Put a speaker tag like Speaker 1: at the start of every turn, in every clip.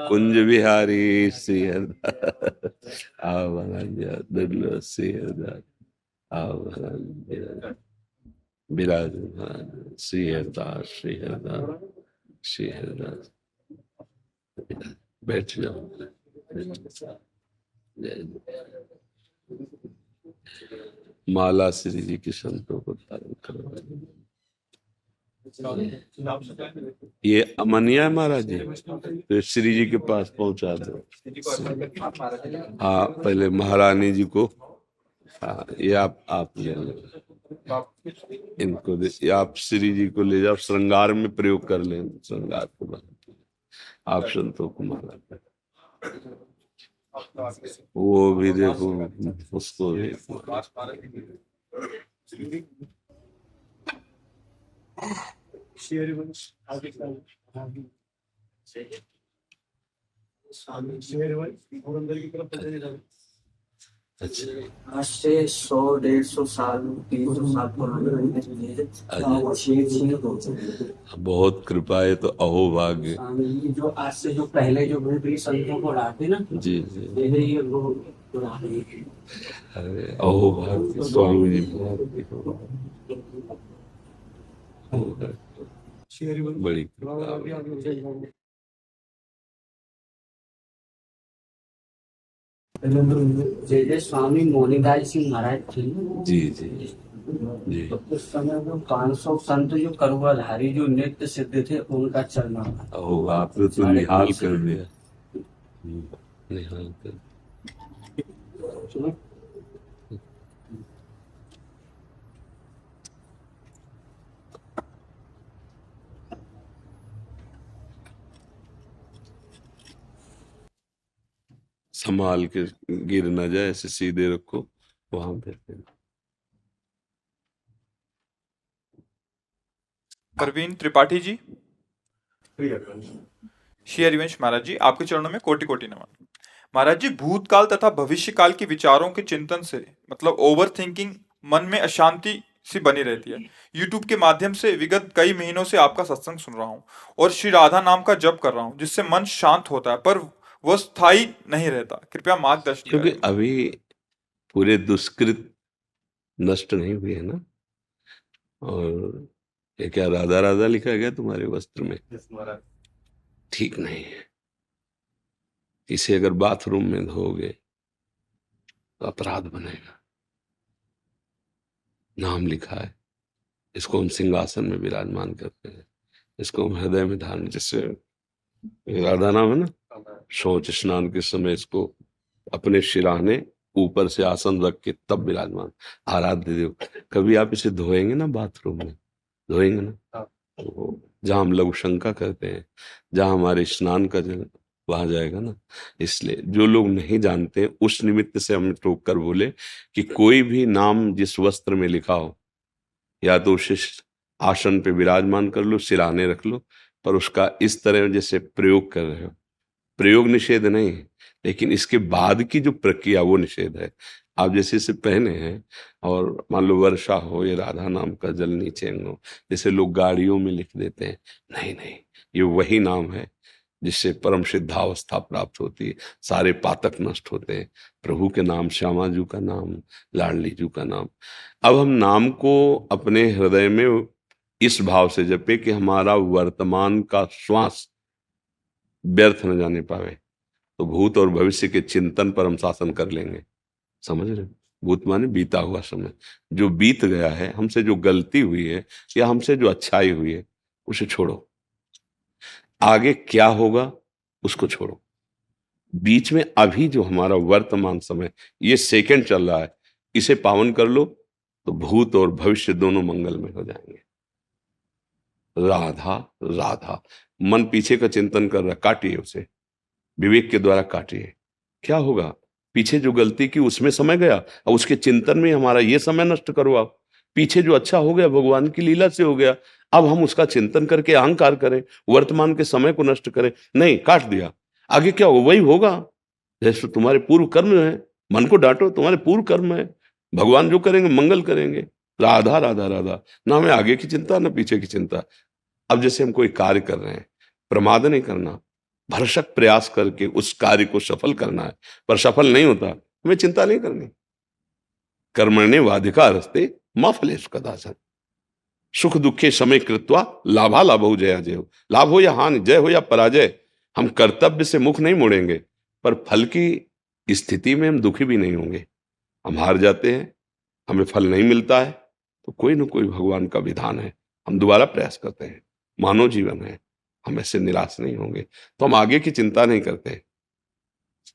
Speaker 1: कुंज बिहारी श्री दुर्लभ श्री विराजमान श्री हरदास श्री हरदास श्री हरदास। बैठ जाओ। माला श्री जी के संतों को धारण करवाए। ये अमनिया है महाराज जी, तो श्री जी के पास पहुंचा दो। हाँ, पहले महारानी जी को। हाँ, ये आप ले लो इनको ये आप श्री जी को ले जाओ, श्रृंगार में प्रयोग कर लें। श्रृंगार को आप संतों को माला, वो भी देखो, उसको भी
Speaker 2: आज से 100-150 साल 300 साल
Speaker 1: बहुत कृपा है। तो अहो भाग्य
Speaker 2: जो आज से जो पहले जो भूतरी संतों को लाते ना,
Speaker 1: जी जी,
Speaker 2: ये
Speaker 1: अरे अहो भाग्य स्वामी जी, बड़ी कृपा।
Speaker 2: जय जय स्वामी मोनीदास सिंह महाराज थे
Speaker 1: जी जी जी।
Speaker 2: तो उस समय जो 500 संत जो करुणाधारी जो नित्य सिद्ध थे उनका चलना।
Speaker 1: ओह, आपने तो निहाल कर दिया, निहाल कर। संभाल के गिर ना जाए, ऐसे सीधे रखो वहां पे।
Speaker 3: प्रवीण त्रिपाठी जी, श्री हरिवंश महाराज जी, आपके चरणों में कोटि कोटि नमन। महाराज जी, भूतकाल तथा भविष्य काल के विचारों के चिंतन से मतलब ओवर थिंकिंग मन में अशांति सी बनी रहती है। यूट्यूब के माध्यम से विगत कई महीनों से आपका सत्संग सुन रहा हूँ और श्री राधा नाम का जप कर रहा हूँ, जिससे मन शांत होता है, पर वह स्थायी नहीं रहता। कृपया मार्गदर्शन
Speaker 1: क्योंकि
Speaker 3: करें।
Speaker 1: अभी पूरे दुष्कृत नष्ट नहीं हुए है ना। और ये क्या राधा राधा लिखा गया तुम्हारे वस्त्र में? ठीक नहीं है। इसे अगर बाथरूम में धोगे तो अपराध बनेगा। नाम लिखा है, इसको हम सिंहासन में विराजमान करते हैं, इसको हम हृदय में धारण, जैसे राधा नाम है ना, शौच स्नान के समय इसको अपने शिराने ऊपर से आसन रख के तब विराजमान आराध्य देव। कभी आप इसे धोएंगे ना, बाथरूम में धोएंगे ना, तो जहां हम लघु शंका करते हैं, जहां हमारे स्नान का जल वहां जाएगा ना। इसलिए जो लोग नहीं जानते उस निमित्त से हम टोक कर बोले कि कोई भी नाम जिस वस्त्र में लिखा हो, या तो उसे आसन पे विराजमान कर लो, सिराने रख लो, पर उसका इस तरह जैसे प्रयोग कर रहे हो, प्रयोग निषेध नहीं है, लेकिन इसके बाद की जो प्रक्रिया वो निषेध है। आप जैसे इसे पहने हैं और मान लो वर्षा हो, ये राधा नाम का जल नीचे हो, जैसे लोग गाड़ियों में लिख देते हैं, नहीं नहीं, ये वही नाम है जिससे परम सिद्धावस्था प्राप्त होती है, सारे पातक नष्ट होते हैं। प्रभु के नाम, श्यामा जी का नाम, लाडली जी का नाम। अब हम नाम को अपने हृदय में इस भाव से जपे कि हमारा वर्तमान का श्वास व्यर्थ न जाने पावे, तो भूत और भविष्य के चिंतन पर हम शासन कर लेंगे। समझ रहे? भूत माने बीता हुआ समय, जो बीत गया है, हमसे जो गलती हुई है या हमसे जो अच्छाई हुई है उसे छोड़ो। आगे क्या होगा उसको छोड़ो। बीच में अभी जो हमारा वर्तमान समय, ये सेकंड चल रहा है, इसे पावन कर लो, तो भूत और भविष्य दोनों मंगल में हो जाएंगे। राधा राधा, मन पीछे का चिंतन कर रहा, काटिए उसे, विवेक के द्वारा काटिए। क्या होगा? पीछे जो गलती की उसमें समय गया, और उसके चिंतन में हमारा ये समय नष्ट करो आप। पीछे जो अच्छा हो गया भगवान की लीला से हो गया, अब हम उसका चिंतन करके अहंकार करें, वर्तमान के समय को नष्ट करें? नहीं, काट दिया। आगे क्या हो? वही होगा जैसे तुम्हारे पूर्व कर्म है। मन को डांटो, तुम्हारे पूर्व कर्म है, भगवान जो करेंगे मंगल करेंगे। राधा राधा राधा, ना हमें आगे की चिंता ना पीछे की चिंता। अब जैसे हम कोई कार्य कर रहे हैं, प्रमाद नहीं करना, भरसक प्रयास करके उस कार्य को सफल करना है। पर सफल नहीं होता, हमें चिंता नहीं करनी। कर्मण्येवाधिकारस्ते मा फलेषु कदाचन। सुख दुखे समय कृत्वा लाभा लाभो जया जय। लाभ हो या हानि, जय हो या पराजय, हम कर्तव्य से मुख नहीं मोड़ेंगे, पर फल की स्थिति में हम दुखी भी नहीं होंगे। हम हार जाते हैं, हमें फल नहीं मिलता है, तो कोई ना कोई भगवान का विधान है, हम दोबारा प्रयास करते हैं। मानव जीवन है, हम ऐसे निराश नहीं होंगे। तो हम आगे की चिंता नहीं करते,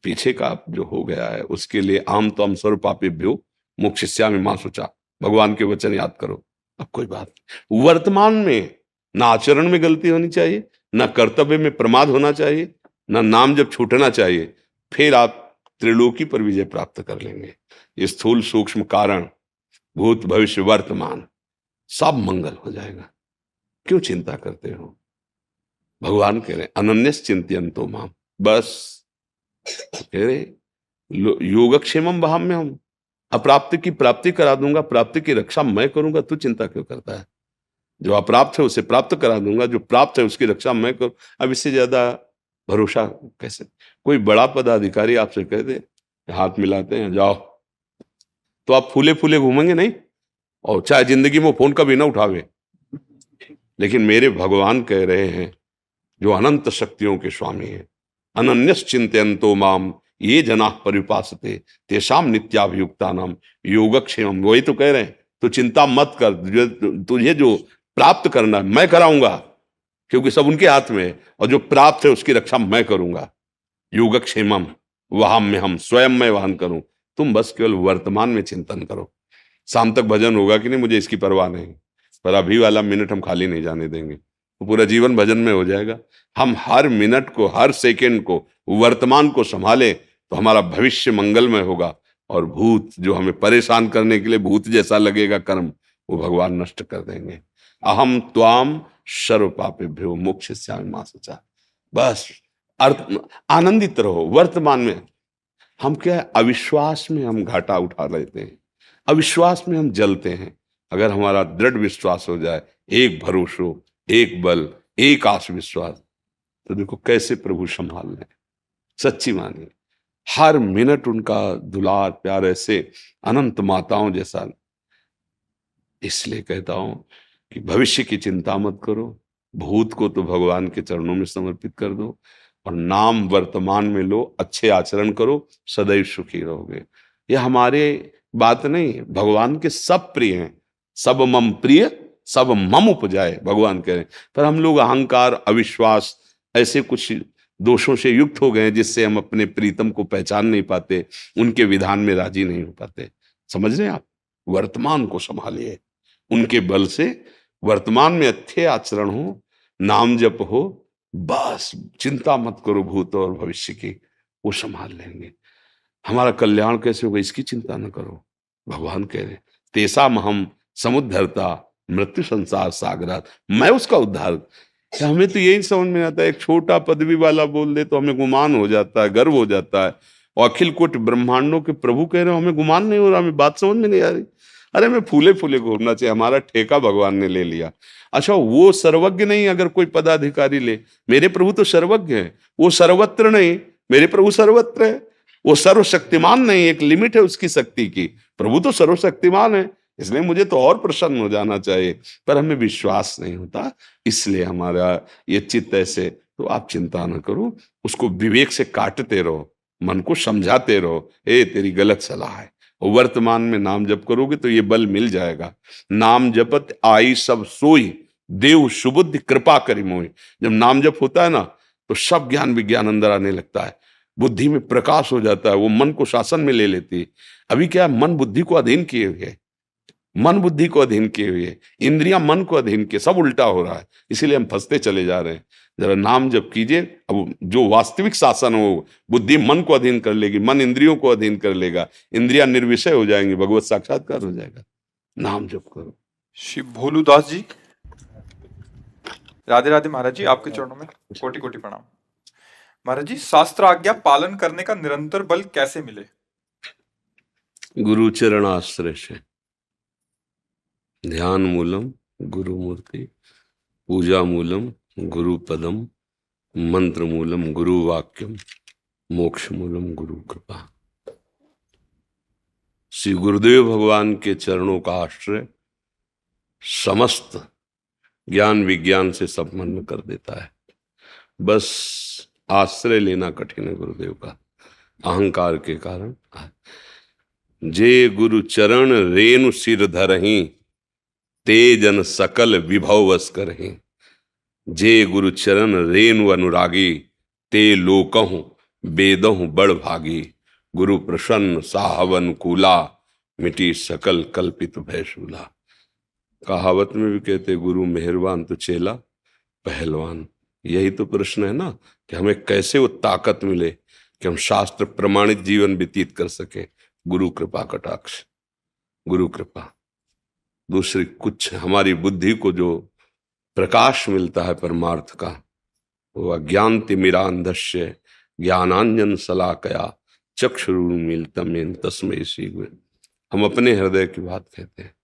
Speaker 1: पीछे का जो हो गया है उसके लिए आम तो हम सर्वपापेभ्यो मोक्षयिष्यामि मा शुचा, भगवान के वचन याद करो। अब कोई बात नहीं। वर्तमान में ना आचरण में गलती होनी चाहिए, ना कर्तव्य में प्रमाद होना चाहिए, ना नाम जब छूटना चाहिए, फिर आप त्रिलोकी पर विजय प्राप्त कर लेंगे। ये स्थूल सूक्ष्म कारण, भूत भविष्य वर्तमान, सब मंगल हो जाएगा। क्यों चिंता करते हो? भगवान कह रहे अनन्यस चिंतयन्तो माम, बस कह रहे योगक्षेमम वहाम्य हम, अप्राप्त की प्राप्ति करा दूंगा, प्राप्ति की रक्षा मैं करूंगा, तू चिंता क्यों करता है? जो अप्राप्त है उसे प्राप्त करा दूंगा, जो प्राप्त है उसकी रक्षा मैं करूं। अब इससे ज्यादा भरोसा कैसे? कोई बड़ा पदाधिकारी आपसे कह दे, हाथ मिलाते हैं जाओ, तो आप फूले फूले घूमेंगे नहीं? और चाहे जिंदगी में फोन कभी ना उठावे। लेकिन मेरे भगवान कह रहे हैं, जो अनंत शक्तियों के स्वामी हैं, अनन्यस चिंतयन्तो माम ये जना परिपासते तेषाम नित्याभियुक्तानाम योगक्षेमम। वही तो कह रहे हैं, तो चिंता मत कर, तुझे जो प्राप्त करना है मैं कराऊंगा, क्योंकि सब उनके हाथ में है, और जो प्राप्त है उसकी रक्षा मैं करूंगा। योगक्षेमम वहां में हम स्वयं मैं वाहन करूं, तुम बस केवल वर्तमान में चिंतन करो। शाम तक भजन होगा कि नहीं मुझे इसकी परवाह नहीं, पर अभी वाला मिनट हम खाली नहीं जाने देंगे, तो पूरा जीवन भजन में हो जाएगा। हम हर मिनट को, हर सेकंड को, वर्तमान को संभाले तो हमारा भविष्य मंगलमय होगा। और भूत जो हमें परेशान करने के लिए भूत जैसा लगेगा कर्म, वो भगवान नष्ट कर देंगे। अहम त्वाम सर्व पापेभ्यो मोक्षयिष्यामि मा शुचा। बस अर्थ आनंदित रहो वर्तमान में। हम क्या है, अविश्वास में हम घाटा उठा लेते हैं, अविश्वास में हम जलते हैं। अगर हमारा दृढ़ विश्वास हो जाए, एक भरोसो, एक बल, एक आस विश्वास, तो देखो कैसे प्रभु संभाल लें। सच्ची मानिए, हर मिनट उनका दुलार प्यार ऐसे अनंत माताओं जैसा। इसलिए कहता हूं कि भविष्य की चिंता मत करो, भूत को तो भगवान के चरणों में समर्पित कर दो, और नाम वर्तमान में लो, अच्छे आचरण करो, सदैव सुखी रहोगे। ये हमारे बात नहीं, भगवान के सब प्रिय हैं। सब मम प्रिय सब मम उपजाए, भगवान कह रहे हैं। पर हम लोग अहंकार, अविश्वास, ऐसे कुछ दोषों से युक्त हो गए जिससे हम अपने प्रीतम को पहचान नहीं पाते, उनके विधान में राजी नहीं हो पाते। समझ रहे हैं आप? वर्तमान को संभालिए, उनके बल से वर्तमान में अच्छे आचरण हो, नाम जप हो, बस चिंता मत करो भूत और भविष्य की, वो संभाल लेंगे। हमारा कल्याण कैसे होगा इसकी चिंता न करो। भगवान कह रहे तेषाम हम समुद्धरता मृत्यु संसार सागरात, मैं उसका उद्धार। हमें तो यही समझ में आता है, एक छोटा पदवी वाला बोल दे तो हमें गुमान हो जाता है, गर्व हो जाता है। और अखिल कोटि ब्रह्मांडों के प्रभु कह रहे हो हमें गुमान नहीं हो रहा, हमें बात समझ में नहीं आ रही। अरे मैं फूले फूले घूमना चाहिए, हमारा ठेका भगवान ने ले लिया। अच्छा वो सर्वज्ञ नहीं, अगर कोई पदाधिकारी ले, मेरे प्रभु तो सर्वज्ञ है, वो सर्वत्र नहीं, मेरे प्रभु सर्वत्र है। वो सर्वशक्तिमान नहीं, एक लिमिट है उसकी शक्ति की, प्रभु तो सर्वशक्तिमान है, इसलिए मुझे तो और प्रसन्न हो जाना चाहिए। पर हमें विश्वास नहीं होता, इसलिए हमारा ये चित्त ऐसे। तो आप चिंता न करो, उसको विवेक से काटते रहो, मन को समझाते रहो, ए तेरी गलत सलाह है। और वर्तमान में नाम जप करोगे तो ये बल मिल जाएगा। नाम जपत आई सब सोई, देव सुबुद्धि कृपा करी मोई। जब नाम जप होता है ना, तो सब ज्ञान विज्ञान अंदर आने लगता है, बुद्धि में प्रकाश हो जाता है, वो मन को शासन में ले लेती है। अभी क्या है, मन बुद्धि को अधीन किए हुए, मन बुद्धि को अधीन किए हुए, इंद्रियां मन को अधीन किए, सब उल्टा हो रहा है, इसीलिए हम फंसते चले जा रहे हैं। जरा नाम जप कीजिए, अब जो वास्तविक शासन हो, बुद्धि मन को अधीन कर लेगी, मन इंद्रियों को अधीन कर लेगा, इंद्रियां निर्विषय हो जाएंगी, भगवत साक्षात्कार हो जाएगा। नाम जप करो।
Speaker 3: श्री भोलूदास जी, राधे राधे महाराज जी, आपके चरणों में कोटि कोटि प्रणाम। महाराज जी, शास्त्र आज्ञा पालन करने का निरंतर बल कैसे मिले?
Speaker 1: गुरु चरण आश्रय से, ध्यान मूलम गुरु मूर्ति, पूजा मूलम गुरु पदम, मंत्र मूलम गुरु वाक्यम मोक्ष मूलम गुरु कृपा। श्री गुरुदेव भगवान के चरणों का आश्रय समस्त ज्ञान विज्ञान से संपन्न कर देता है। बस आश्रय लेना कठिन है गुरुदेव का, अहंकार के कारण। जे गुरु चरण रेणु सिर धरहीं, ते जन सकल विभव वस करहीं। जे गुरु चरण रेणु अनुरागी, ते लोकहु वेदहु बड़ भागी। गुरु प्रसन्न साहवन कूला, मिटी सकल कल्पित भय शूला। कहावत में भी कहते गुरु मेहरबान तो चेला पहलवान। यही तो प्रश्न है ना कि हमें कैसे वो ताकत मिले कि हम शास्त्र प्रमाणित जीवन व्यतीत कर सके। गुरु कृपा कटाक्ष, गुरु कृपा। दूसरी कुछ हमारी बुद्धि को जो प्रकाश मिलता है परमार्थ का, वो अज्ञान तिमिरांधस्य ज्ञानांजन शलाकया चक्षुरुन्मीलितं तस्मै श्री गुरवे। हम अपने हृदय की बात कहते हैं।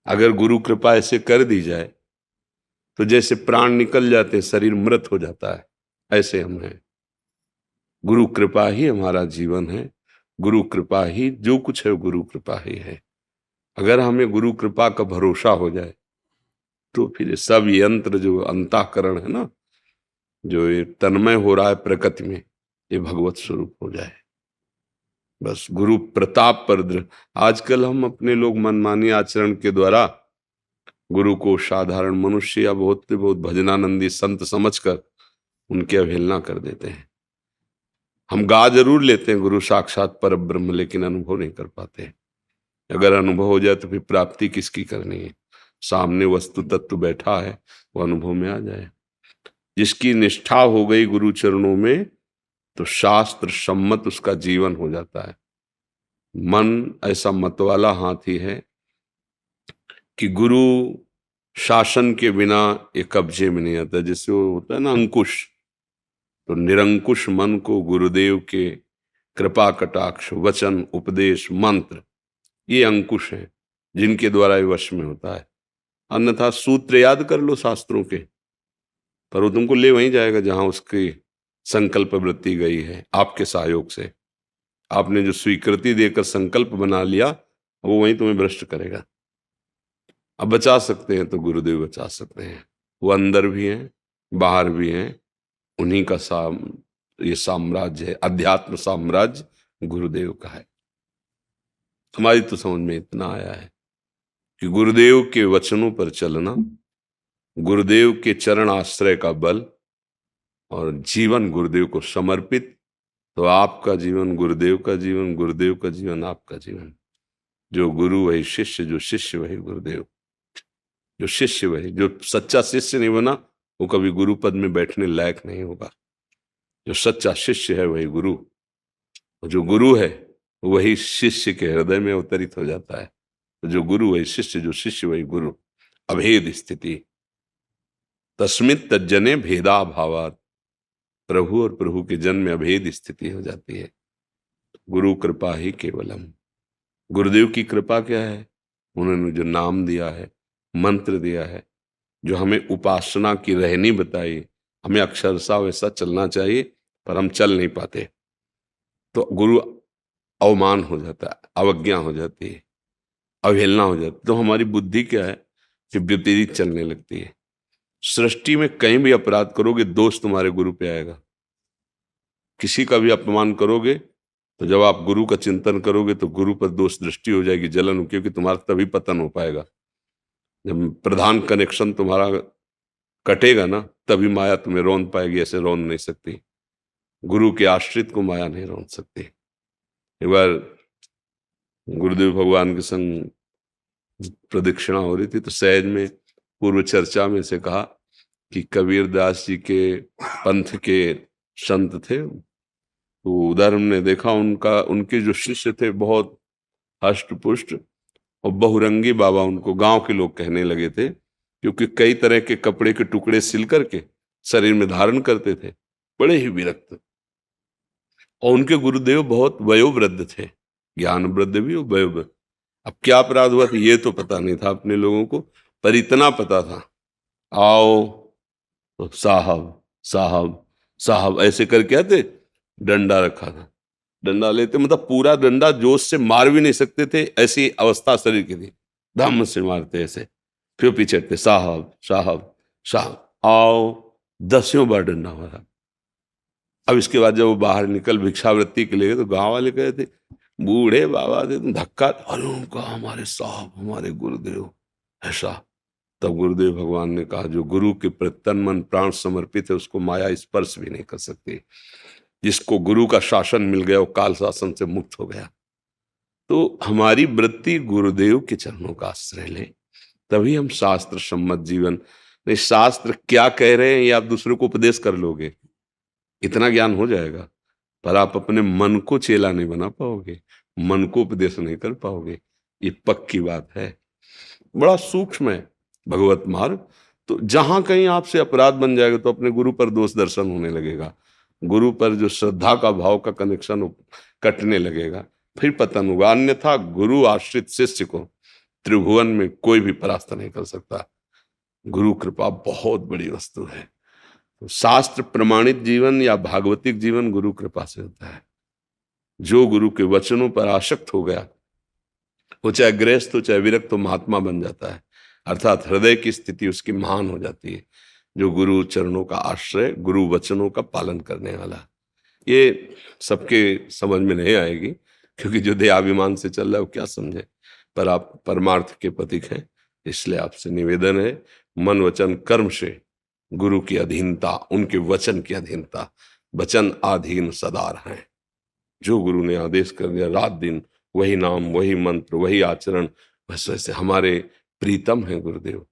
Speaker 1: अगर गुरु कृपा ऐसे कर दी जाए तो जैसे प्राण निकल जाते, शरीर मृत हो जाता है, ऐसे हम हैं। गुरु कृपा ही हमारा जीवन है। गुरु कृपा ही जो कुछ है, गुरु कृपा ही है। अगर हमें गुरु कृपा का भरोसा हो जाए तो फिर सब यंत्र जो अंतःकरण है ना, जो ये तन्मय हो रहा है प्रकृति में, ये भगवत स्वरूप हो जाए। बस गुरु प्रताप पर दृढ़। आजकल हम अपने लोग मनमानी आचरण के द्वारा गुरु को साधारण मनुष्य या बहुत भजनानंदी संत समझकर उनकी अवहेलना कर देते हैं। हम गा जरूर लेते हैं गुरु साक्षात पर ब्रह्म, लेकिन अनुभव नहीं कर पाते। अगर अनुभव हो जाए तो फिर प्राप्ति किसकी करनी है? सामने वस्तु तत्व बैठा है, वो अनुभव में आ जाए। जिसकी निष्ठा हो गई गुरु चरणों में, तो शास्त्र सम्मत उसका जीवन हो जाता है। मन ऐसा मतवाला हाथी है कि गुरु शासन के बिना ये कब्जे में नहीं आता। जैसे वो होता है ना अंकुश, तो निरंकुश मन को गुरुदेव के कृपा कटाक्ष वचन उपदेश मंत्र, ये अंकुश हैं जिनके द्वारा ये वश में होता है। अन्यथा सूत्र याद कर लो शास्त्रों के, पर वो तुमको ले वहीं जाएगा जहां उसकी संकल्प वृत्ति गई है। आपके सहयोग से आपने जो स्वीकृति देकर संकल्प बना लिया, वो वहीं तुम्हें भ्रष्ट करेगा। अब बचा सकते हैं तो गुरुदेव बचा सकते हैं। वो अंदर भी हैं, बाहर भी हैं। उन्हीं का ये साम्राज्य है, अध्यात्म साम्राज्य गुरुदेव का है। हमारी तो समझ में इतना आया है कि गुरुदेव के वचनों पर चलना, गुरुदेव के चरण आश्रय का बल और जीवन गुरुदेव को समर्पित, तो आपका जीवन गुरुदेव का जीवन, गुरुदेव का जीवन आपका जीवन। जो गुरु वही शिष्य, जो शिष्य वही गुरुदेव। जो शिष्य वही, जो सच्चा शिष्य नहीं बना वो कभी गुरु पद में बैठने लायक नहीं होगा। जो सच्चा शिष्य है वही गुरु, और जो गुरु है वही शिष्य के हृदय में अवतरित हो जाता है। तो जो गुरु वही शिष्य, जो शिष्य वही गुरु। अभेद स्थिति तस्मित् तज्जने भेदा भावात्। प्रभु और प्रभु के जन में अभेद स्थिति हो जाती है। गुरु कृपा ही केवलम। गुरुदेव की कृपा क्या है? उन्होंने जो नाम दिया है, मंत्र दिया है, जो हमें उपासना की रहनी बताई, हमें अक्षरशः वैसा चलना चाहिए, पर हम चल नहीं पाते, तो गुरु अवमान हो जाता है, अवज्ञा हो जाती है, अवहेलना हो जाती है। तो हमारी बुद्धि क्या है कि विपरीत चलने लगती है। सृष्टि में कहीं भी अपराध करोगे, दोष तुम्हारे गुरु पे आएगा। किसी का भी अपमान करोगे तो जब आप गुरु का चिंतन करोगे तो गुरु पर दोष दृष्टि हो जाएगी, जलन, क्योंकि तुम्हारा तभी पतन हो पाएगा। जब प्रधान कनेक्शन तुम्हारा कटेगा ना, तभी माया तुम्हें रौंद पाएगी, ऐसे रौंद नहीं सकती। गुरु के आश्रित को माया नहीं रौंद सकती। एक बार गुरुदेव भगवान के संग प्रदक्षिणा हो रही थी, तो सहज में पूर्व चर्चा में से कहा कि कबीर दास जी के पंथ के संत थे, तो उधर हमने देखा उनके जो शिष्य थे बहुत हष्ट पुष्ट और बहुरंगी बाबा, उनको गांव के लोग कहने लगे थे, क्योंकि कई तरह के कपड़े के टुकड़े सिल करके शरीर में धारण करते थे, बड़े ही विरक्त। और उनके गुरुदेव बहुत वयोवृद्ध थे, ज्ञान वृद्ध भी और वयोवृद्ध। अब क्या अपराध हुआ था ये तो पता नहीं था अपने लोगों को, पर इतना पता था, आओ तो साहब साहब साहब ऐसे करके आते, डंडा रखा था, डंडा लेते, मतलब पूरा डंडा जोश से मार भी नहीं सकते थे, ऐसी अवस्था शरीर की थी, धम्म से मारते ऐसे, फिर पीछे हटते, साहब साहब साहब, आओ, 10 बार डंडा मारा। अब इसके बाद जब वो बाहर निकल भिक्षावृत्ति के लिए, तो गांव वाले कहे थे, बूढ़े बाबा थे, तुम धक्का, अरे उनका हमारे साहब, हमारे गुरुदेव, ऐसा। तब गुरुदेव भगवान ने कहा, जो गुरु के प्रति तन मन प्राण समर्पित है उसको माया स्पर्श भी नहीं कर सकती। जिसको गुरु का शासन मिल गया वो काल शासन से मुक्त हो गया। तो हमारी वृत्ति गुरुदेव के चरणों का आश्रय ले, तभी हम शास्त्र सम्मत जीवन, नहीं शास्त्र क्या कह रहे हैं ये आप दूसरे को उपदेश कर लोगे, इतना ज्ञान हो जाएगा, पर आप अपने मन को चेला नहीं बना पाओगे, मन को उपदेश नहीं कर पाओगे। ये पक्की बात है, बड़ा सूक्ष्म है भगवत मार्ग। तो जहां कहीं आपसे अपराध बन जाएगा तो अपने गुरु पर दोष दर्शन होने लगेगा, गुरु पर जो श्रद्धा का भाव का कनेक्शन कटने लगेगा, फिर पतन होगा। अन्यथा गुरु आश्रित शिष्य को त्रिभुवन में कोई भी परास्त नहीं कर सकता। गुरु कृपा बहुत बड़ी वस्तु है। तो शास्त्र प्रमाणित जीवन या भागवतिक जीवन गुरु कृपा से होता है। जो गुरु के वचनों पर आसक्त हो गया, वो चाहे गृहस्थ हो चाहे विरक्त हो, महात्मा बन जाता है, अर्थात हृदय की स्थिति उसकी महान हो जाती है। जो गुरु चरणों का आश्रय, गुरु वचनों का पालन करने वाला, ये सबके समझ में नहीं आएगी, क्योंकि जो देहाभिमान से चल रहा है वो क्या समझे, पर आप परमार्थ के प्रतीक हैं, इसलिए आपसे निवेदन है, मन वचन कर्म से गुरु की अधीनता, उनके वचन की अधीनता, वचन आधीन सदार हैं। जो गुरु ने आदेश कर दिया, रात दिन वही नाम, वही मंत्र, वही आचरण, बस वैसे हमारे प्रीतम है गुरुदेव।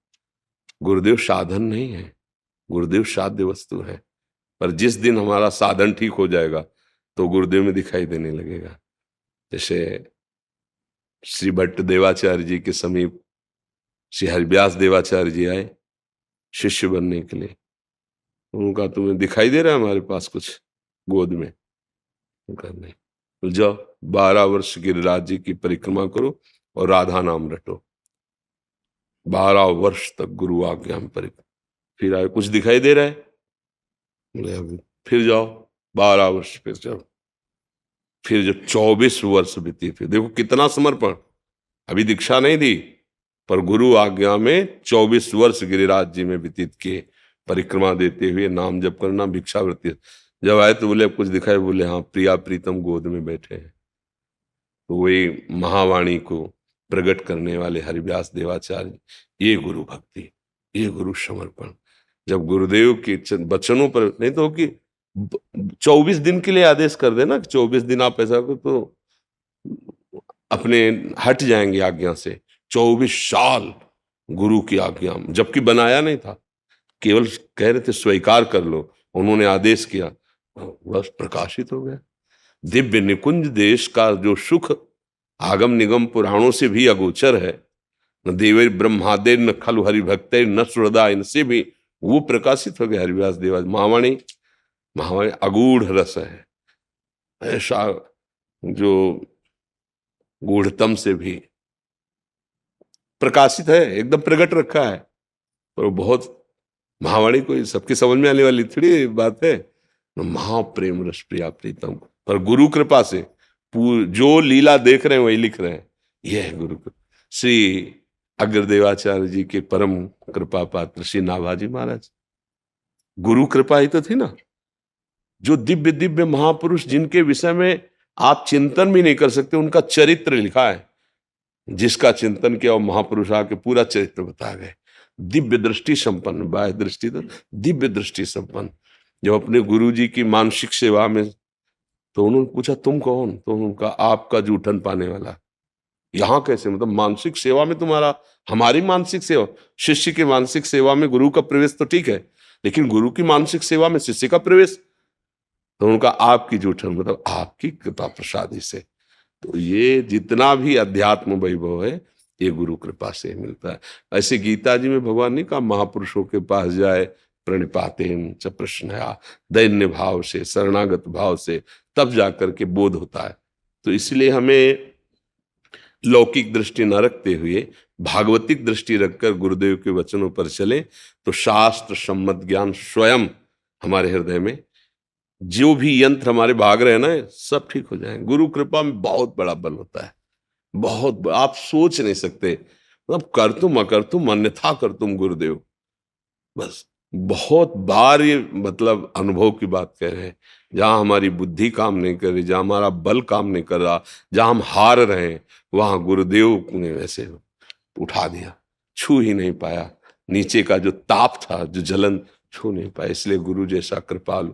Speaker 1: गुरुदेव साधन नहीं है, गुरुदेव साध्य वस्तु है। पर जिस दिन हमारा साधन ठीक हो जाएगा तो गुरुदेव में दिखाई देने लगेगा। जैसे श्री भट्ट देवाचार्य जी के समीप श्री हरिव्यास देवाचार्य जी आए शिष्य बनने के लिए, उनका तुम्हें दिखाई दे रहा है हमारे पास कुछ गोद में? उनका नहीं। तो जाओ 12 वर्ष गिरिराज जी की परिक्रमा करो और राधा नाम रटो, 12 वर्ष तक गुरु आज्ञा में परिक्रमा। फिर आए, कुछ दिखाई दे रहा है? फिर जाओ 12 वर्ष, फिर जाओ, फिर जो 24 वर्ष बीती, फिर देखो कितना समर्पण। अभी दीक्षा नहीं दी, पर गुरु आज्ञा में 24 वर्ष गिरिराज जी में व्यतीत किए, परिक्रमा देते हुए नाम जप करना, भिक्षावृत्ति। जब आए तो बोले कुछ दिखाए? बोले हाँ, प्रिया प्रीतम गोद में बैठे हैं। तो वही महावाणी को प्रकट करने वाले हरिव्यास देवाचार्य, ये गुरु भक्ति, ये गुरु समर्पण। जब गुरुदेव के वचनों पर, नहीं तो कि 24 दिन के लिए आदेश कर देना कि 24 दिन आप ऐसा करो, तो अपने हट जाएंगे आज्ञा से। 24 साल गुरु की आज्ञा, जबकि बनाया नहीं था, केवल कह रहे थे स्वीकार कर लो, उन्होंने आदेश किया, बस प्रकाशित हो गया। दिव्य निकुंज देश का जो सुख आगम निगम पुराणों से भी अगोचर है, न देव ब्रह्मादे न खलु हरिभक्त न सुहृदा, इनसे भी वो प्रकाशित हो गया। हरिव्यास देवाच महावाणी, महावाणी अगूढ़ रस है, ऐसा जो गूढ़तम से भी प्रकाशित है, एकदम प्रकट रखा है। पर बहुत महावाणी कोई सबकी समझ में आने वाली थोड़ी बात है। महाप्रेम रस प्रिया प्रीतम, पर गुरु कृपा से जो लीला देख रहे हैं वही लिख रहे हैं। यह है गुरु कृपा। श्री अग्रदेवाचार्य जी के परम कृपा पात्र श्री नाभाजी महाराज, गुरु कृपा ही तो थी ना। जो दिव्य दिव्य महापुरुष जिनके विषय में आप चिंतन भी नहीं कर सकते, उनका चरित्र लिखा है। जिसका चिंतन किया वो महापुरुष आके पूरा चरित्र बता गए। दिव्य दृष्टि संपन्न, बाह्य दृष्टि तो दिव्य दृष्टि संपन्न। जब अपने गुरु जी की मानसिक सेवा में, तो उन्होंने पूछा तुम कौन? तो उनका आपका जूठन पाने वाला। यहाँ कैसे? मतलब मानसिक सेवा में तुम्हारा, हमारी मानसिक सेवा, शिष्य की मानसिक सेवा में गुरु का प्रवेश तो ठीक है, लेकिन गुरु की मानसिक सेवा में शिष्य का प्रवेश? तो उनका आपकी जूठन मतलब आपकी कृपा प्रसादी से। तो ये जितना भी अध्यात्म वैभव है ये गुरु कृपा से मिलता है। ऐसे गीता जी में भगवान ने कहा महापुरुषों के पास जाए, प्रणिपातेन च प्रश्नया, दैन्य भाव से, शरणागत भाव से, तब जाकर के बोध होता है। तो इसलिए हमें लौकिक दृष्टि न रखते हुए भागवतिक दृष्टि रखकर गुरुदेव के वचनों पर चले तो शास्त्र सम्मत ज्ञान स्वयं हमारे हृदय में, जो भी यंत्र हमारे भाग रहे हैं ना, सब ठीक हो जाएंगे। गुरु कृपा में बहुत बड़ा बल होता है, बहुत आप सोच नहीं सकते। मतलब कर तुम अकर तुम अन्यथा कर तुम गुरुदेव, बस बहुत बार ये मतलब अनुभव की बात कह रहे हैं। जहां हमारी बुद्धि काम नहीं कर रही, जहां हमारा बल काम नहीं कर रहा, जहां हम हार रहे हैं, वहां गुरुदेव ने वैसे उठा दिया, छू ही नहीं पाया। नीचे का जो ताप था, जो जलन, छू नहीं पाया। इसलिए गुरु जैसा कृपालु,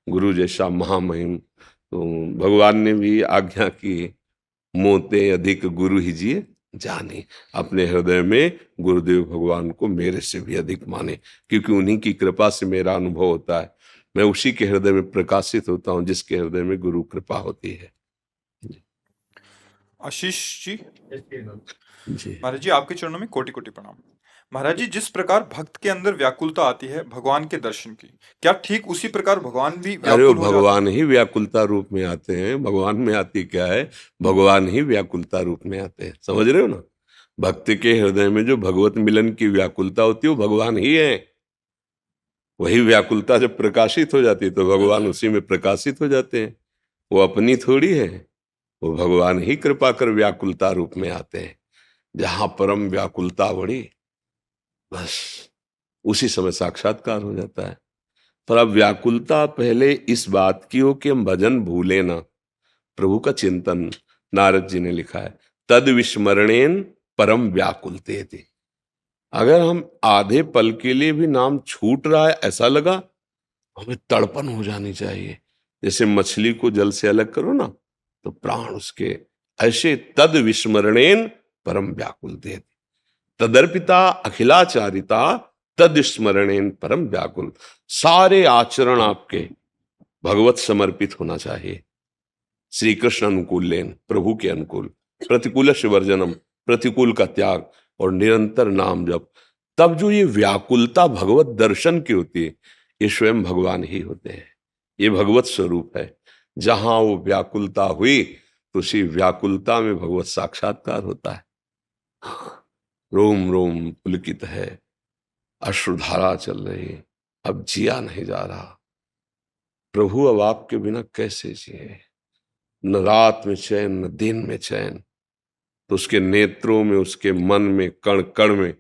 Speaker 1: गुरु जैसा महामहिम, तो भगवान ने भी आज्ञा की, मोते अधिक गुरु ही जिए जाने। अपने हृदय में गुरुदेव भगवान को मेरे से भी अधिक माने, क्योंकि उन्हीं की कृपा से मेरा अनुभव होता है। मैं उसी के हृदय में प्रकाशित होता हूं जिसके हृदय में गुरु कृपा होती है।
Speaker 3: आशीष जी,
Speaker 1: जी
Speaker 3: महाराज जी आपके चरणों में कोटि कोटि प्रणाम। महाराज जी, जिस प्रकार भक्त के अंदर व्याकुलता आती है भगवान के दर्शन की, क्या ठीक उसी प्रकार भगवान भी
Speaker 1: अरे वो
Speaker 3: व्याकुल हो जाते
Speaker 1: भगवान ही व्याकुलता रूप में आते हैं। भगवान में आती क्या है, भगवान ही व्याकुलता रूप में आते हैं। समझ रहे हो ना? भक्त के हृदय में जो भगवत मिलन की व्याकुलता होती है वो भगवान ही है। वही व्याकुलता जब प्रकाशित हो जाती है तो भगवान उसी में प्रकाशित हो जाते हैं। वो अपनी थोड़ी है, वो भगवान ही कृपा कर व्याकुलता रूप में आते हैं। जहां परम व्याकुलता बढ़ी, बस उसी समय साक्षात्कार हो जाता है। पर अब व्याकुलता पहले इस बात की हो कि हम भजन भूले ना, प्रभु का चिंतन। नारद जी ने लिखा है, तद विस्मरणेन परम व्याकुलते थे। अगर हम आधे पल के लिए भी नाम छूट रहा है, ऐसा लगा, हमें तड़पन हो जानी चाहिए। जैसे मछली को जल से अलग करो ना तो प्राण उसके, ऐसे तद विस्मरणेन परम व्याकुलते थे। तदर्पिता अखिलाचारिता तद स्मरणेन परम व्याकुल। सारे आचरण आपके भगवत समर्पित होना चाहिए। श्री कृष्ण अनुकूल लेन, प्रभु के अनुकूल, प्रतिकूल वर्जनम, प्रतिकूल का त्याग, और निरंतर नाम जप। तब जो ये व्याकुलता भगवत दर्शन की होती है, ये स्वयं भगवान ही होते हैं। ये भगवत स्वरूप है। जहां वो व्याकुलता हुई तो उसी व्याकुलता में भगवत साक्षात्कार होता है। रोम रोम पुलकित है, अश्रुधारा चल रही है, अब जिया नहीं जा रहा। प्रभु अब आपके बिना कैसे जिए? न रात में चैन, न दिन में चैन। तो उसके नेत्रों में, उसके मन में, कण कण में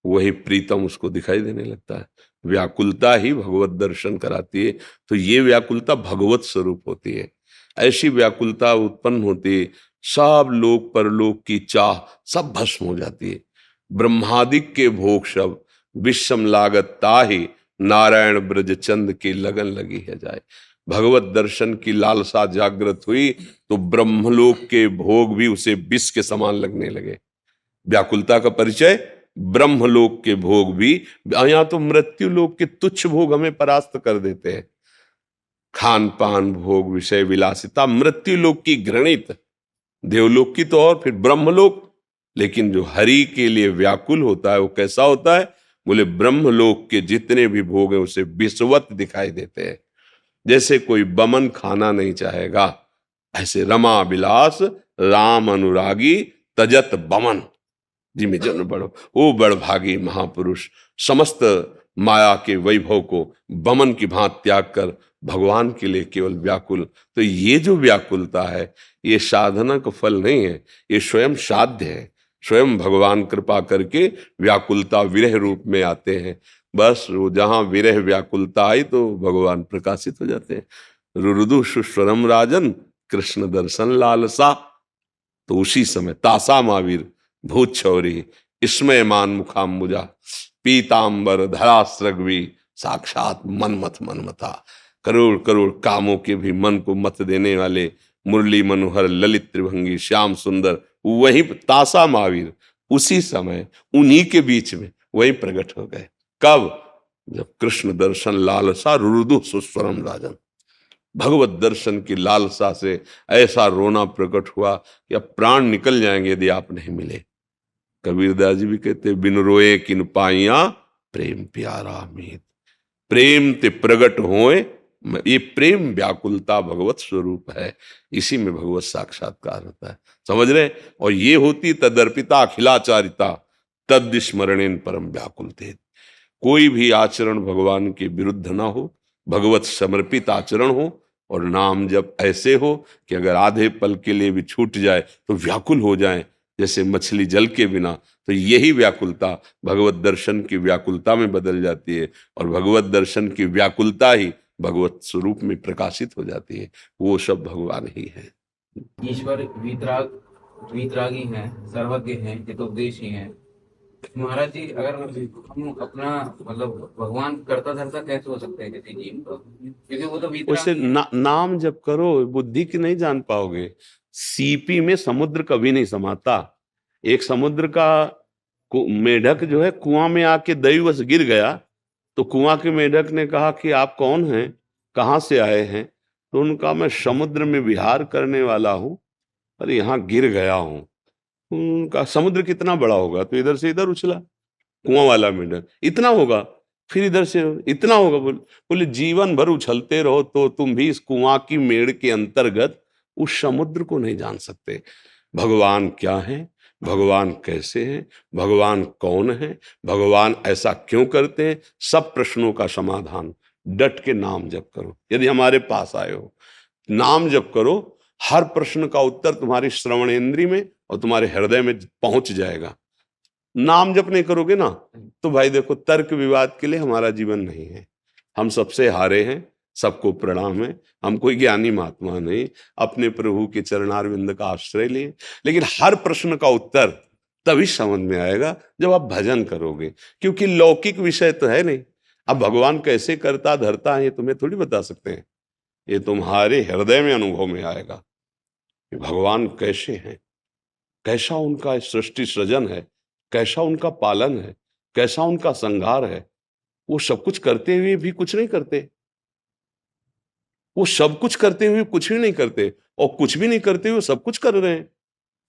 Speaker 1: वही प्रीतम उसको दिखाई देने लगता है। व्याकुलता ही भगवत दर्शन कराती है। तो ये व्याकुलता भगवत स्वरूप होती है। ऐसी व्याकुलता उत्पन्न होती है, सब लोक परलोक की चाह सब भस्म हो जाती है। ब्रह्मादिक के भोग सब विषम लागत ताहि, नारायण ब्रज चंद की लगन लगी है जाए। भगवत दर्शन की लालसा जागृत हुई तो ब्रह्मलोक के भोग भी उसे विष के समान लगने लगे। व्याकुलता का परिचय ब्रह्मलोक के भोग भी, यहां तो मृत्यु लोक के तुच्छ भोग हमें परास्त कर देते हैं। खान पान भोग विषय विलासिता मृत्यु लोक की घृणित, देवलोक की तो और फिर ब्रह्मलोक। लेकिन जो हरि के लिए व्याकुल होता है वो कैसा होता है? बोले ब्रह्मलोक के जितने भी भोग हैं उसे विषवत दिखाई देते हैं। जैसे कोई बमन खाना नहीं चाहेगा, ऐसे रमा विलास राम अनुरागी तजत बमन। जिमे जन बड़ो, वो बड़भागी महापुरुष समस्त माया के वैभव को बमन की भांति त्याग कर भगवान के लिए केवल व्याकुल। तो ये जो व्याकुलता है, ये साधना का फल नहीं है, ये स्वयं साध्य है। स्वयं भगवान कृपा करके व्याकुलता विरह रूप में आते हैं। बस वो जहां विरह व्याकुलता आई तो भगवान प्रकाशित हो जाते हैं। रुरुदु सुस्वरम राजन कृष्ण दर्शन लालसा। तो उसी समय तासा महावीर भूत छौरी इसमय मान मुखाम्बुजा पीतांबर धरा सृग्वी साक्षात मनमथ मनमथा। करोड़ करोड़ कामों के भी मन को मत देने वाले मुरली मनोहर ललित त्रिभंगी श्याम सुंदर वही तासा महावीर उसी समय उन्हीं के बीच में वही प्रकट हो गए। कब? जब कृष्ण दर्शन लालसा रुरुदु सुस्वरम राजन। भगवत दर्शन की लालसा से ऐसा रोना प्रकट हुआ कि अब प्राण निकल जाएंगे यदि आप नहीं मिले। कबीरदास जी भी कहते, बिन रोए किन पाइया प्रेम प्यारा मीत। प्रेम ते प्रगट होए, ये प्रेम व्याकुलता भगवत स्वरूप है। इसी में भगवत साक्षात्कार होता है। समझ रहे? और ये होती तदर्पिता अखिलाचारिता। तद स्मरणेन परम व्याकुलते। कोई भी आचरण भगवान के विरुद्ध ना हो, भगवत समर्पित आचरण हो, और नाम जब ऐसे हो कि अगर आधे पल के लिए भी छूट जाए तो व्याकुल हो जाए, जैसे मछली जल के बिना। तो यही व्याकुलता भगवत दर्शन की व्याकुलता में बदल जाती है, और भगवत दर्शन की व्याकुलता ही भगवत स्वरूप में प्रकाशित हो जाती है। वो सब भगवान ही है।
Speaker 4: ईश्वर वीतरागी हैं, सर्वज्ञ हैं, हितोपदेशी हैं। महाराज जी, अगर हम अपना मतलब भगवान करता धरता कैसे हो सकते हैं किसी जीव का, क्योंकि वो तो
Speaker 1: उसे
Speaker 4: वीतरागी हैं।
Speaker 1: नाम जप करो, बुद्धि की नहीं जान पाओगे। सीपी में समुद्र कभी नहीं समाता। एक समुद्र का मेढक जो है कुआं में आके दैवश गिर गया, तो कुआं के मेढक ने कहा कि आप कौन हैं, कहाँ से आए हैं? तो उनका मैं समुद्र में विहार करने वाला हूँ, और यहाँ गिर गया हूँ। उनका समुद्र कितना बड़ा होगा? तो इधर से इधर उछला कुआं वाला मेंढक, इतना होगा। फिर इधर से इतना होगा। बोले जीवन भर उछलते रहो तो तुम भी इस कुआं की मेड़ के अंतर्गत उस समुद्र को नहीं जान सकते। भगवान क्या है, भगवान कैसे हैं, भगवान कौन है, भगवान ऐसा क्यों करते हैं, सब प्रश्नों का समाधान डट के नाम जप करो। यदि हमारे पास आए हो, नाम जप करो, हर प्रश्न का उत्तर तुम्हारी श्रवणेंद्री में और तुम्हारे हृदय में पहुंच जाएगा। नाम जप नहीं करोगे ना, तो भाई देखो, तर्क विवाद के लिए हमारा जीवन नहीं है। हम सबसे हारे हैं, सबको प्रणाम है। हम कोई ज्ञानी महात्मा नहीं, अपने प्रभु के चरणारविंद का आश्रय लिए। लेकिन हर प्रश्न का उत्तर तभी समझ में आएगा जब आप भजन करोगे, क्योंकि लौकिक विषय तो है नहीं। अब भगवान कैसे करता धरता है ये तुम्हें थोड़ी बता सकते हैं, ये तुम्हारे हृदय में अनुभव में आएगा कि भगवान कैसे हैं, कैसा उनका सृष्टि सृजन है, कैसा उनका पालन है, कैसा उनका संहार है। वो सब कुछ करते हुए भी कुछ नहीं करते, वो सब कुछ करते हुए कुछ भी नहीं करते, और कुछ भी नहीं करते हुए सब कुछ कर रहे हैं।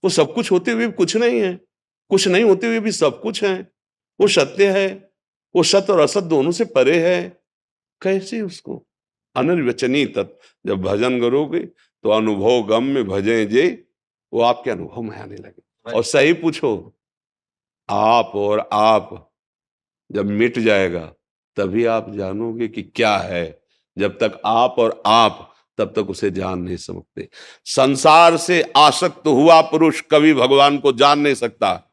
Speaker 1: वो सब कुछ होते हुए भी कुछ नहीं है, कुछ नहीं होते हुए भी सब कुछ है। वो सत्य है, वो सत्य और असत दोनों से परे है। कैसे उसको अनिर्वचनीय तत्व जब भजन करोगे तो अनुभव गम में भजे जे, वो आपके अनुभव में आने लगे। और सही पूछो, आप और आप जब मिट जाएगा तभी आप जानोगे कि क्या है। जब तक आप और आप, तब तक उसे जान नहीं सकते। संसार से आसक्त हुआ पुरुष कभी भगवान को जान नहीं सकता,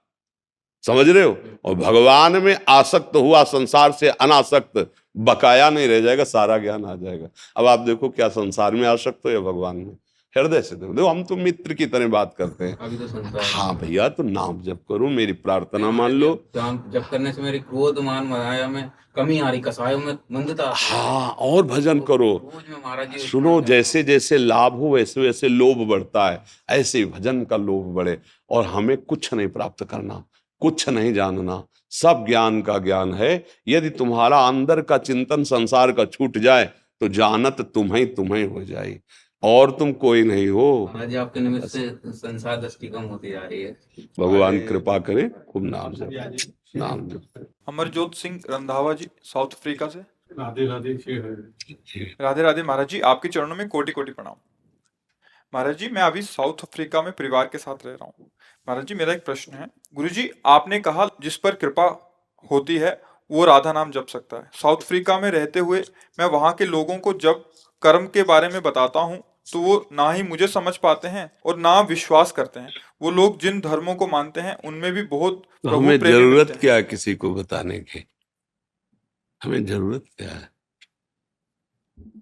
Speaker 1: समझ रहे हो? और भगवान में आसक्त हुआ संसार से अनासक्त बकाया नहीं रह जाएगा, सारा ज्ञान आ जाएगा। अब आप देखो, क्या संसार में आसक्त हो या भगवान में? हृदय से देखो। हम तो मित्र की तरह बात करते हैं।
Speaker 4: अभी तो संसार।
Speaker 1: हाँ भैया, तो नाम जप करो, मेरी प्रार्थना मान लो।
Speaker 4: जब करने से मेरी क्रोध मान माया में कमी आ रही, कसायों में मंदता।
Speaker 1: हाँ, और भजन करो।
Speaker 4: रोज में महाराज जी
Speaker 1: सुनो, जैसे जैसे लाभ हो वैसे वैसे लोभ बढ़ता है, ऐसे ही भजन का लोभ बढ़े। और हमें कुछ नहीं प्राप्त करना, कुछ नहीं जानना, सब ज्ञान का ज्ञान है। यदि तुम्हारा अंदर का चिंतन संसार का छूट जाए तो जानत तुम्हें हो जाए, और तुम कोई नहीं हो।
Speaker 4: महाराज जी, आपके निमित्त से संसार दृष्टि कम होती जा रही है।
Speaker 1: भगवान कृपा करे, खूब नाम जप, नाम जप।
Speaker 3: अमरजोत सिंह रंधावा जी, साउथ अफ्रीका से।
Speaker 5: राधे राधे।
Speaker 3: राधे राधे महाराज जी, आपके चरणों में कोटि कोटि प्रणाम। महाराज जी, मैं अभी साउथ अफ्रीका में परिवार के साथ रह रहा हूँ। महाराज जी, मेरा एक प्रश्न है। गुरु जी, आपने कहा जिस पर कृपा होती है वो राधा नाम जप सकता है। साउथ अफ्रीका में रहते हुए मैं वहाँ के लोगों को जब कर्म के बारे में बताता हूँ तो वो ना ही मुझे समझ पाते हैं और ना विश्वास करते हैं। वो लोग जिन धर्मों को मानते हैं उनमें भी बहुत
Speaker 1: तो
Speaker 3: प्रभु
Speaker 1: हमें
Speaker 3: प्रेमी
Speaker 1: जरूरत
Speaker 3: मिलते हैं।
Speaker 1: क्या है किसी को बताने की? हमें जरूरत क्या है?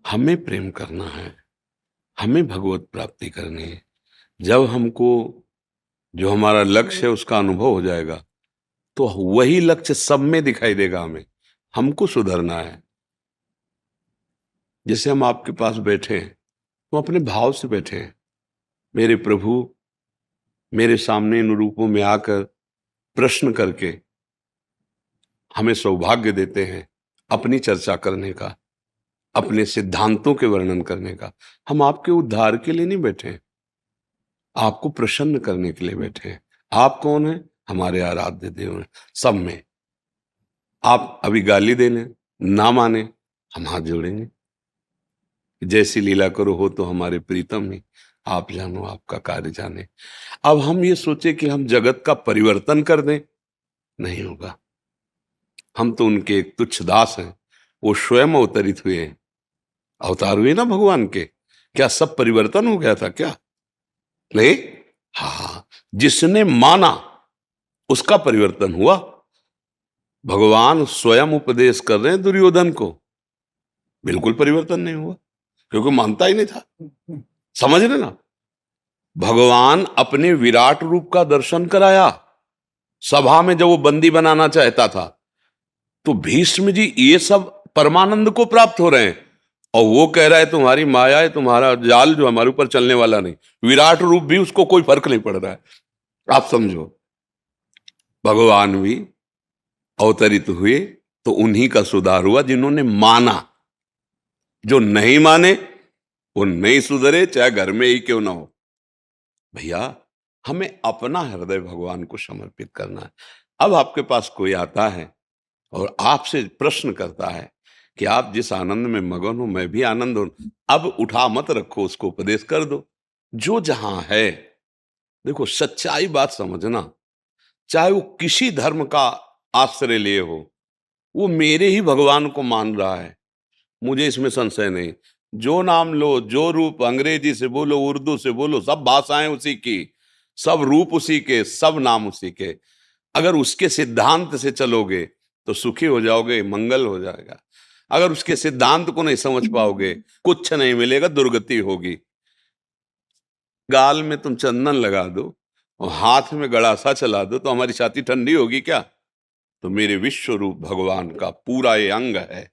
Speaker 1: हमें प्रेम करना है, हमें भगवत प्राप्ति करनी है। जब हमको जो हमारा लक्ष्य है उसका अनुभव हो जाएगा तो वही लक्ष्य सब में दिखाई देगा। हमें हमको सुधरना है। जैसे हम आपके पास बैठे हैं, तो अपने भाव से बैठे हैं। मेरे प्रभु मेरे सामने इन रूपों में आकर प्रश्न करके हमें सौभाग्य देते हैं अपनी चर्चा करने का, अपने सिद्धांतों के वर्णन करने का। हम आपके उद्धार के लिए नहीं बैठे हैं, आपको प्रसन्न करने के लिए बैठे हैं। आप कौन हैं? हमारे आराध्य देव हैं सब में। आप अभी गाली दे लें, ना माने, हम हाथ जोड़ेंगे। जैसी लीला करो हो तो हमारे प्रीतम ही, आप जानो आपका कार्य जाने। अब हम ये सोचे कि हम जगत का परिवर्तन कर दें, नहीं होगा। हम तो उनके एक तुच्छ दास हैं, वो स्वयं अवतरित हुए हैं, अवतार हुए ना भगवान के। क्या सब परिवर्तन हो गया था क्या? नहीं। हाँ, जिसने माना उसका परिवर्तन हुआ। भगवान स्वयं उपदेश कर रहे हैं दुर्योधन को, बिल्कुल परिवर्तन नहीं हुआ, क्योंकि मानता ही नहीं था। समझ रहे ना? भगवान अपने विराट रूप का दर्शन कराया सभा में, जब वो बंदी बनाना चाहता था, तो भीष्म जी ये सब परमानंद को प्राप्त हो रहे हैं, और वो कह रहा है तुम्हारी माया है, तुम्हारा जाल जो हमारे ऊपर चलने वाला नहीं। विराट रूप भी उसको कोई फर्क नहीं पड़ रहा है। आप समझो, भगवान भी अवतरित हुए तो उन्हीं का सुधार हुआ जिन्होंने माना। जो नहीं माने वो नहीं सुधरे, चाहे घर में ही क्यों ना हो। भैया, हमें अपना हृदय भगवान को समर्पित करना है। अब आपके पास कोई आता है और आपसे प्रश्न करता है कि आप जिस आनंद में मगन हो मैं भी आनंद हूं, अब उठा मत रखो, उसको उपदेश कर दो जो जहां है। देखो, सच्चाई बात समझना, चाहे वो किसी धर्म का आश्रय लिए हो, वो मेरे ही भगवान को मान रहा है, मुझे इसमें संशय नहीं। जो नाम लो, जो रूप, अंग्रेजी से बोलो, उर्दू से बोलो, सब भाषाएं उसी की, सब रूप उसी के, सब नाम उसी के। अगर उसके सिद्धांत से चलोगे तो सुखी हो जाओगे, मंगल हो जाएगा। अगर उसके सिद्धांत को नहीं समझ पाओगे, कुछ नहीं मिलेगा, दुर्गति होगी। गाल में तुम चंदन लगा दो और हाथ में गड़ासा चला दो तो हमारी छाती ठंडी होगी क्या? तो मेरे विश्व रूप भगवान का पूरा ये अंग है,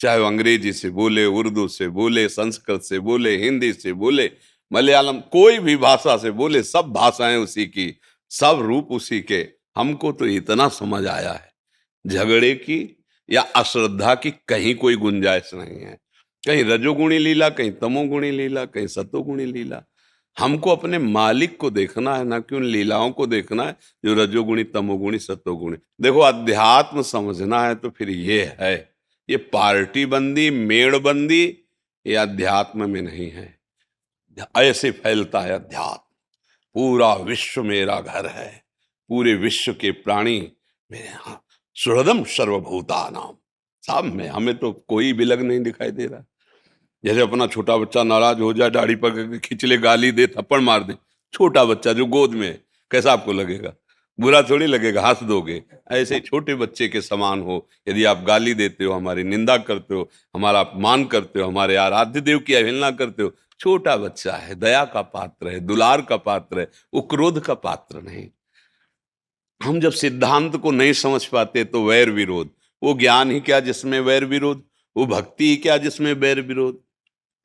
Speaker 1: चाहे वो अंग्रेजी से बोले, उर्दू से बोले, संस्कृत से बोले, हिंदी से बोले, मलयालम, कोई भी भाषा से बोले, सब भाषाएं उसी की, सब रूप उसी के। हमको तो इतना समझ आया है, झगड़े की या अश्रद्धा की कहीं कोई गुंजाइश नहीं है। कहीं रजोगुणी लीला, कहीं तमोगुणी लीला, कहीं सतोगुणी लीला। हमको अपने मालिक को देखना है, ना कि उन लीलाओं को देखना है जो रजोगुणी, तमोगुणी, सतोगुणी। देखो, अध्यात्म समझना है तो फिर ये है, ये पार्टी बंदी, मेड़बंदी, ये अध्यात्म में नहीं है। ऐसे फैलता है अध्यात्म, पूरा विश्व मेरा घर है, पूरे विश्व के प्राणी मेरे यहाँ, सुहृदम सर्वभूतानाम। साहब में हमें तो कोई विलग नहीं दिखाई दे रहा। जैसे अपना छोटा बच्चा नाराज हो जाए, दाढ़ी पकड़ के खींच ले, गाली दे, थप्पड़ मार दे, छोटा बच्चा जो गोद में है, कैसा आपको लगेगा? बुरा थोड़ी लगेगा, हंस दोगे। ऐसे ही छोटे बच्चे के समान हो। यदि आप गाली देते हो, हमारी निंदा करते हो, हमारा अपमान करते हो, हमारे आराध्य देव की अवहेलना करते हो, छोटा बच्चा है, दया का पात्र है, दुलार का पात्र है, वो क्रोध का पात्र नहीं। हम जब सिद्धांत को नहीं समझ पाते तो वैर विरोध, वो ज्ञान ही क्या जिसमें वैर विरोध, वो भक्ति ही क्या जिसमें वैर विरोध।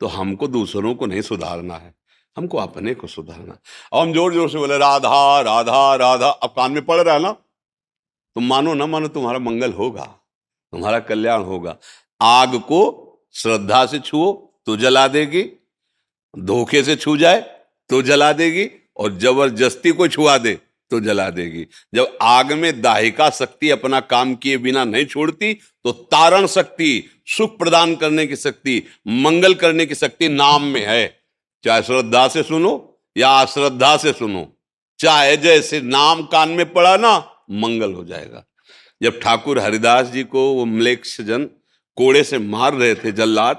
Speaker 1: तो हमको दूसरों को नहीं सुधारना है, हमको अपने को सुधारना। और हम जोर जोर से बोले राधा राधा राधा, अब कान में पड़ रहा है ना, तुम मानो ना मानो, तुम्हारा मंगल होगा, तुम्हारा कल्याण होगा। आग को श्रद्धा से छुओ तो जला देगी, धोखे से छू जाए तो जला देगी, और जबरदस्ती को छुआ दे तो जला देगी। जब आग में दाहिका शक्ति अपना काम किए बिना नहीं छोड़ती, तो तारण शक्ति, सुख प्रदान करने की शक्ति, मंगल करने की शक्ति नाम में है। चाहे श्रद्धा से सुनो या अश्रद्धा से सुनो, चाहे जैसे नाम कान में पड़ा ना, मंगल हो जाएगा। जब ठाकुर हरिदास जी को वो म्लेच्छ जन कोड़े से मार रहे थे, जल्लाद,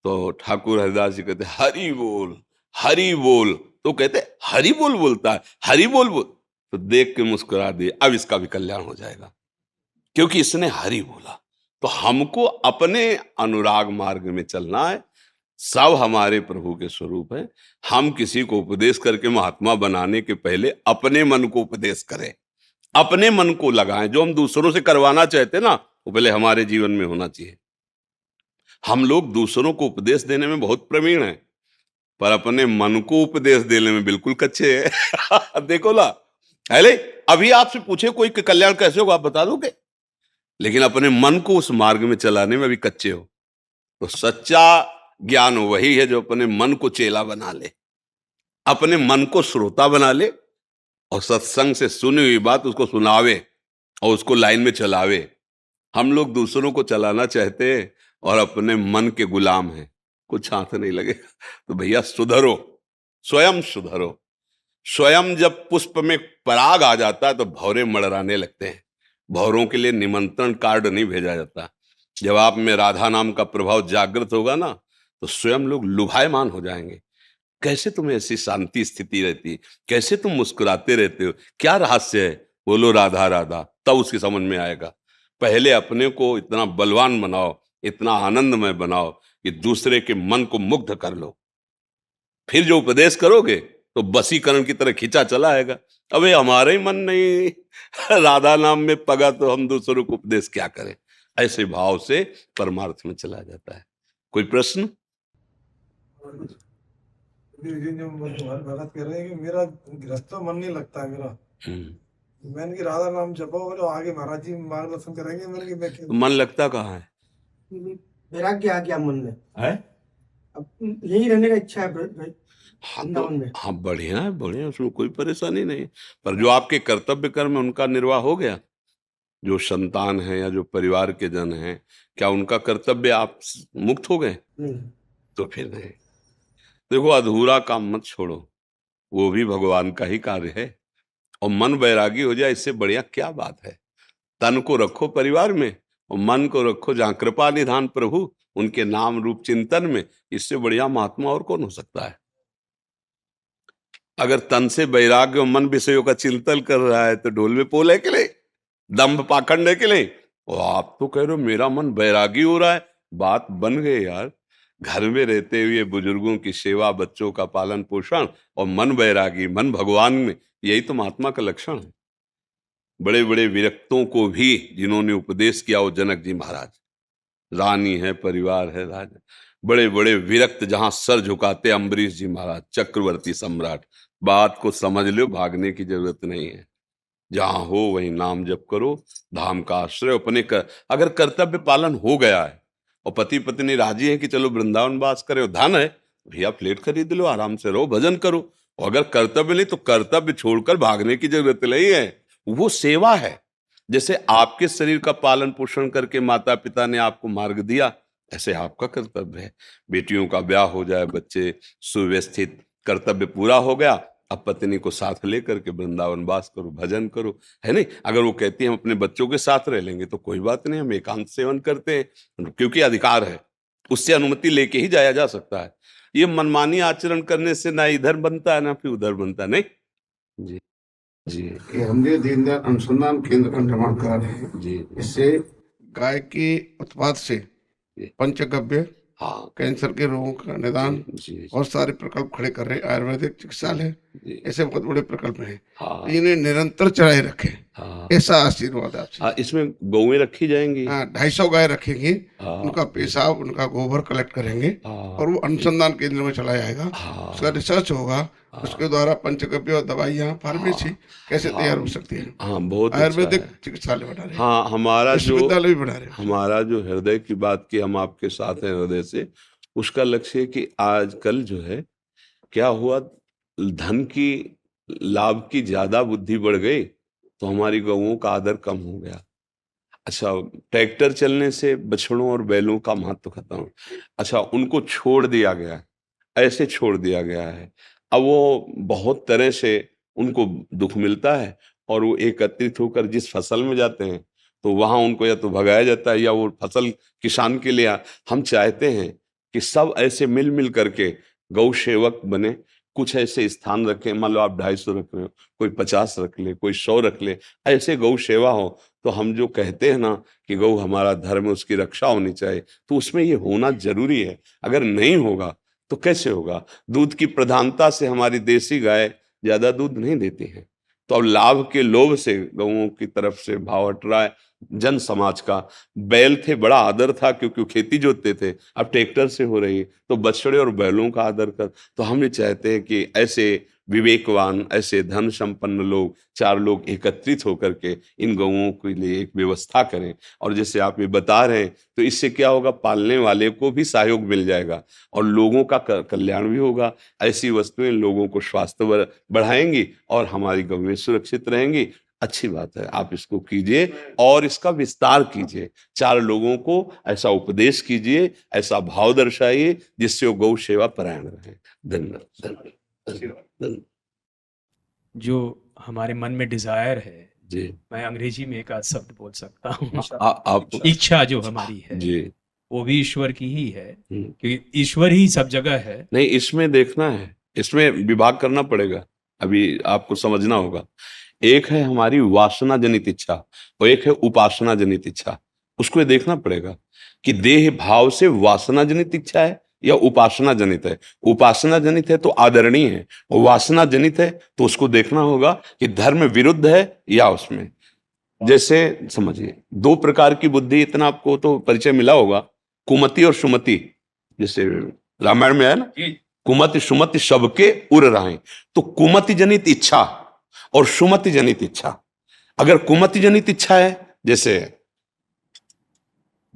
Speaker 1: तो ठाकुर हरिदास जी कहते हरि बोल, हरि बोल। तो कहते हरि बोल बोलता है, हरि बोल बोल। तो देख के मुस्कुरा दिए, अब इसका भी कल्याण हो जाएगा, क्योंकि इसने हरि बोला। तो हमको अपने अनुराग मार्ग में चलना है। सब हमारे प्रभु के स्वरूप है। हम किसी को उपदेश करके महात्मा बनाने के पहले अपने मन को उपदेश करें, अपने मन को लगाएं। जो हम दूसरों से करवाना चाहते हैं ना, वो पहले हमारे जीवन में होना चाहिए। हम लोग दूसरों को उपदेश देने में बहुत प्रवीण हैं, पर अपने मन को उपदेश देने में बिल्कुल कच्चे हैं। देखो ना, अरे अभी आपसे पूछे कोई कि कल्याण कैसे होगा, आप बता दोगे, लेकिन अपने मन को उस मार्ग में चलाने में अभी कच्चे हो। तो सच्चा ज्ञान वही है जो अपने मन को चेला बना ले, अपने मन को श्रोता बना ले, और सत्संग से सुनी हुई बात उसको सुनावे और उसको लाइन में चलावे। हम लोग दूसरों को चलाना चाहते हैं और अपने मन के गुलाम हैं, कुछ हाथ नहीं लगेगा। तो भैया सुधरो, स्वयं सुधरो। स्वयं जब पुष्प में पराग आ जाता है तो भौरे मड़राने लगते हैं, भौरों के लिए निमंत्रण कार्ड नहीं भेजा जाता। जब आप में राधा नाम का प्रभाव जागृत होगा ना, तो स्वयं लोग लुभायमान हो जाएंगे। कैसे तुम्हें ऐसी शांति स्थिति रहती है, कैसे तुम मुस्कुराते रहते हो, क्या रहस्य है? बोलो राधा राधा, तब उसकी समझ में आएगा। पहले अपने को इतना बलवान बनाओ, इतना आनंदमय बनाओ कि दूसरे के मन को मुग्ध कर लो। फिर जो उपदेश करोगे तो बसीकरण की तरह खींचा चला आएगा। अबे हमारा ही मन नहीं राधा नाम में पगा, तो हम दूसरों को उपदेश क्या करें? ऐसे भाव से परमार्थ में चला जाता है। कोई प्रश्न?
Speaker 5: जो तुम्हारे भगत कह रहे हैं कि मेरा गृहस्थ मन नहीं लगता है मेरा, मैंने कि राधा नाम जपो और आगे महाराज जी मार्गदर्शन करेंगे। मैंने कि मैं
Speaker 1: तो मन लगता कहाँ है?
Speaker 6: वैराग्य आ गया मन में,
Speaker 1: है?
Speaker 6: अब यही रहने का इच्छा है
Speaker 1: हाँ
Speaker 6: वृंदावन में।
Speaker 1: हाँ, बढ़िया है, बढ़िया, उसमें कोई परेशानी नहीं। पर जो आपके कर्तव्य कर्म है उनका निर्वाह हो गया। जो संतान है या जो परिवार के जन हैं, क्या उनका कर्तव्य आप मुक्त हो गए?
Speaker 6: नहीं,
Speaker 1: तो फिर नहीं। देखो, अधूरा काम मत छोड़ो, वो भी भगवान का ही कार्य है। और मन वैरागी हो जाए, इससे बढ़िया क्या बात है? तन को रखो परिवार में और मन को रखो जहाँ कृपा निधान प्रभु, उनके नाम रूप चिंतन में। इससे बढ़िया महात्मा और कौन हो सकता है? अगर तन से वैराग्य और मन विषयों का चिंतन कर रहा है तो ढोल में पोल है के लिए, दम्भ पाखंड है के लिए? और आप तो कह रहे हो मेरा मन वैरागी हो रहा है। बात बन गई यार। घर में रहते हुए बुजुर्गों की सेवा, बच्चों का पालन पोषण और मन वैरागी, मन भगवान में, यही तो महात्मा का लक्षण है। बड़े बड़े विरक्तों को भी जिन्होंने उपदेश किया, वो जनक जी महाराज, रानी है, परिवार है, राजा, बड़े बड़े विरक्त जहां सर झुकाते अम्बरीश जी महाराज, चक्रवर्ती सम्राट। बात को समझ लो, भागने की जरूरत नहीं है। जहां हो वहीं नाम जप करो, धाम का आश्रय अपने कर। अगर कर्तव्य पालन हो गया है और पति पत्नी राजी है कि चलो वृंदावन वास करे, धन है, भैया फ्लैट खरीद लो, आराम से रहो, भजन करो। और अगर कर्तव्य नहीं तो कर्तव्य छोड़कर भागने की जरूरत नहीं है। वो सेवा है। जैसे आपके शरीर का पालन पोषण करके माता पिता ने आपको मार्ग दिया, ऐसे आपका कर्तव्य है। बेटियों का ब्याह हो जाए, बच्चे सुव्यवस्थित, कर्तव्य पूरा हो गया, अब पत्नी को साथ लेकर के वृंदावन वास करो, भजन करो, है नहीं? अगर वो कहती है हम अपने बच्चों के साथ रह लेंगे तो कोई बात नहीं, हम एकांत सेवन करते हैं, क्योंकि अधिकार है, उससे अनुमति लेके ही जाया जा सकता है। ये मनमानी आचरण करने से ना इधर बनता है ना फिर उधर बनता है। नहीं जी जी
Speaker 7: ये हमने दीनदयाल अनुसंधान केंद्र का निर्माण करा रहे हैं।
Speaker 1: जी
Speaker 7: इससे गाय के उत्पाद से पंचगव्य,
Speaker 1: हाँ
Speaker 7: कैंसर के रोगों का निदान,
Speaker 1: जी
Speaker 7: बहुत सारे प्रकल्प खड़े कर रहे हैं। आयुर्वेदिक चिकित्सालय,
Speaker 1: जी
Speaker 7: ऐसे बहुत बड़े प्रकल्प हैं।
Speaker 1: हाँ
Speaker 7: इन्हें निरंतर चलाए रखें,
Speaker 1: हाँ
Speaker 7: ऐसा आशीर्वाद आपसे।
Speaker 1: हाँ। इसमें गौएं रखी जाएंगी।
Speaker 7: हाँ, 250 गाय रखेंगे,
Speaker 1: हाँ
Speaker 7: उनका पेशाब, उनका गोबर कलेक्ट करेंगे
Speaker 1: हाँ
Speaker 7: और वो अनुसंधान केंद्र में चला जाएगा।
Speaker 1: हाँ
Speaker 7: उसका रिसर्च होगा, उसके द्वारा पंचगव्य और दवाइयाँ, फार्मेसी कैसे तैयार हो सकती है।
Speaker 1: हाँ, बहुत अच्छा
Speaker 7: आयुर्वेदिक
Speaker 1: है।
Speaker 7: चिकित्सालय बना रहे हैं,
Speaker 1: हाँ, हमारा जो
Speaker 7: विश्वविद्यालय भी बना रहे हैं।
Speaker 1: हमारा जो हृदय की बात की, हम आपके साथ हैं हृदय से। उसका लक्ष्य है कि आजकल जो है क्या हुआ, धन की, लाभ की ज्यादा बुद्धि बढ़ गई तो हमारी गौओं का आदर कम हो गया। अच्छा, ट्रैक्टर चलने से बछड़ों और बैलों का महत्व खत्म। अच्छा, उनको छोड़ दिया गया है, ऐसे छोड़ दिया गया है। अब वो बहुत तरह से उनको दुख मिलता है और वो एकत्रित होकर जिस फसल में जाते हैं तो वहां उनको या तो भगाया जाता है या वो फसल किसान के लिए। हम चाहते हैं कि सब ऐसे मिल मिल करके गौ सेवक बने। कुछ ऐसे स्थान रखें, मान लो आप 250 रख रहे हो, कोई 50 रख ले, कोई 100 रख ले, ऐसे गौ सेवा हो। तो हम जो कहते हैं ना कि गौ हमारा धर्म है, उसकी रक्षा होनी चाहिए, तो उसमें ये होना जरूरी है। अगर नहीं होगा तो कैसे होगा? दूध की प्रधानता से हमारी देसी गाय ज्यादा दूध नहीं देती है, तो अब लाभ के लोभ से गौओं की तरफ से भाव हट रहा है। जन समाज का बैल थे, बड़ा आदर था क्योंकि वो खेती जोतते थे, अब ट्रैक्टर से हो रही है, तो बछड़े और बैलों का आदर कर। तो हम ये चाहते हैं कि ऐसे विवेकवान, ऐसे धन संपन्न लोग, 4 लोग एकत्रित होकर के इन गौओं के लिए एक व्यवस्था करें। और जैसे आप ये बता रहे हैं तो इससे क्या होगा, पालने वाले को भी सहयोग मिल जाएगा और लोगों का कल्याण भी होगा। ऐसी वस्तुएं लोगों को स्वास्थ्य बढ़ाएंगी और हमारी गौएं सुरक्षित रहेंगी। अच्छी बात है, आप इसको कीजिए और इसका विस्तार कीजिए। 4 लोगों को ऐसा उपदेश कीजिए, ऐसा भाव दर्शाइए जिससे वो गौ सेवा परायण रहे। धन्यवाद।
Speaker 8: जो हमारे मन में डिजायर है
Speaker 1: जी
Speaker 8: मैं अंग्रेजी में एक आध शब्द बोल सकता हूँ।
Speaker 1: आप
Speaker 8: इच्छा जो हमारी है
Speaker 1: जी
Speaker 8: वो भी ईश्वर की ही है,
Speaker 1: हम्म।
Speaker 8: क्योंकि ईश्वर ही सब जगह है।
Speaker 1: नहीं, इसमें देखना है, इसमें विभाग करना पड़ेगा, अभी आपको समझना होगा। एक है हमारी वासना जनित इच्छा और एक है उपासना जनित इच्छा। उसको ये देखना पड़ेगा कि देह भाव से वासना जनित इच्छा है या उपासना जनित है। उपासना जनित है तो आदरणीय है, और वासना जनित है तो उसको देखना होगा कि धर्म विरुद्ध है या उसमें। जैसे समझिए, दो प्रकार की बुद्धि, इतना आपको तो परिचय मिला होगा, कुमति और सुमति। जैसे रामायण में है ना, कुमति सुमति सबके उर रहे। तो कुमति जनित इच्छा और सुमति जनित इच्छा, अगर कुमति जनित इच्छा है, जैसे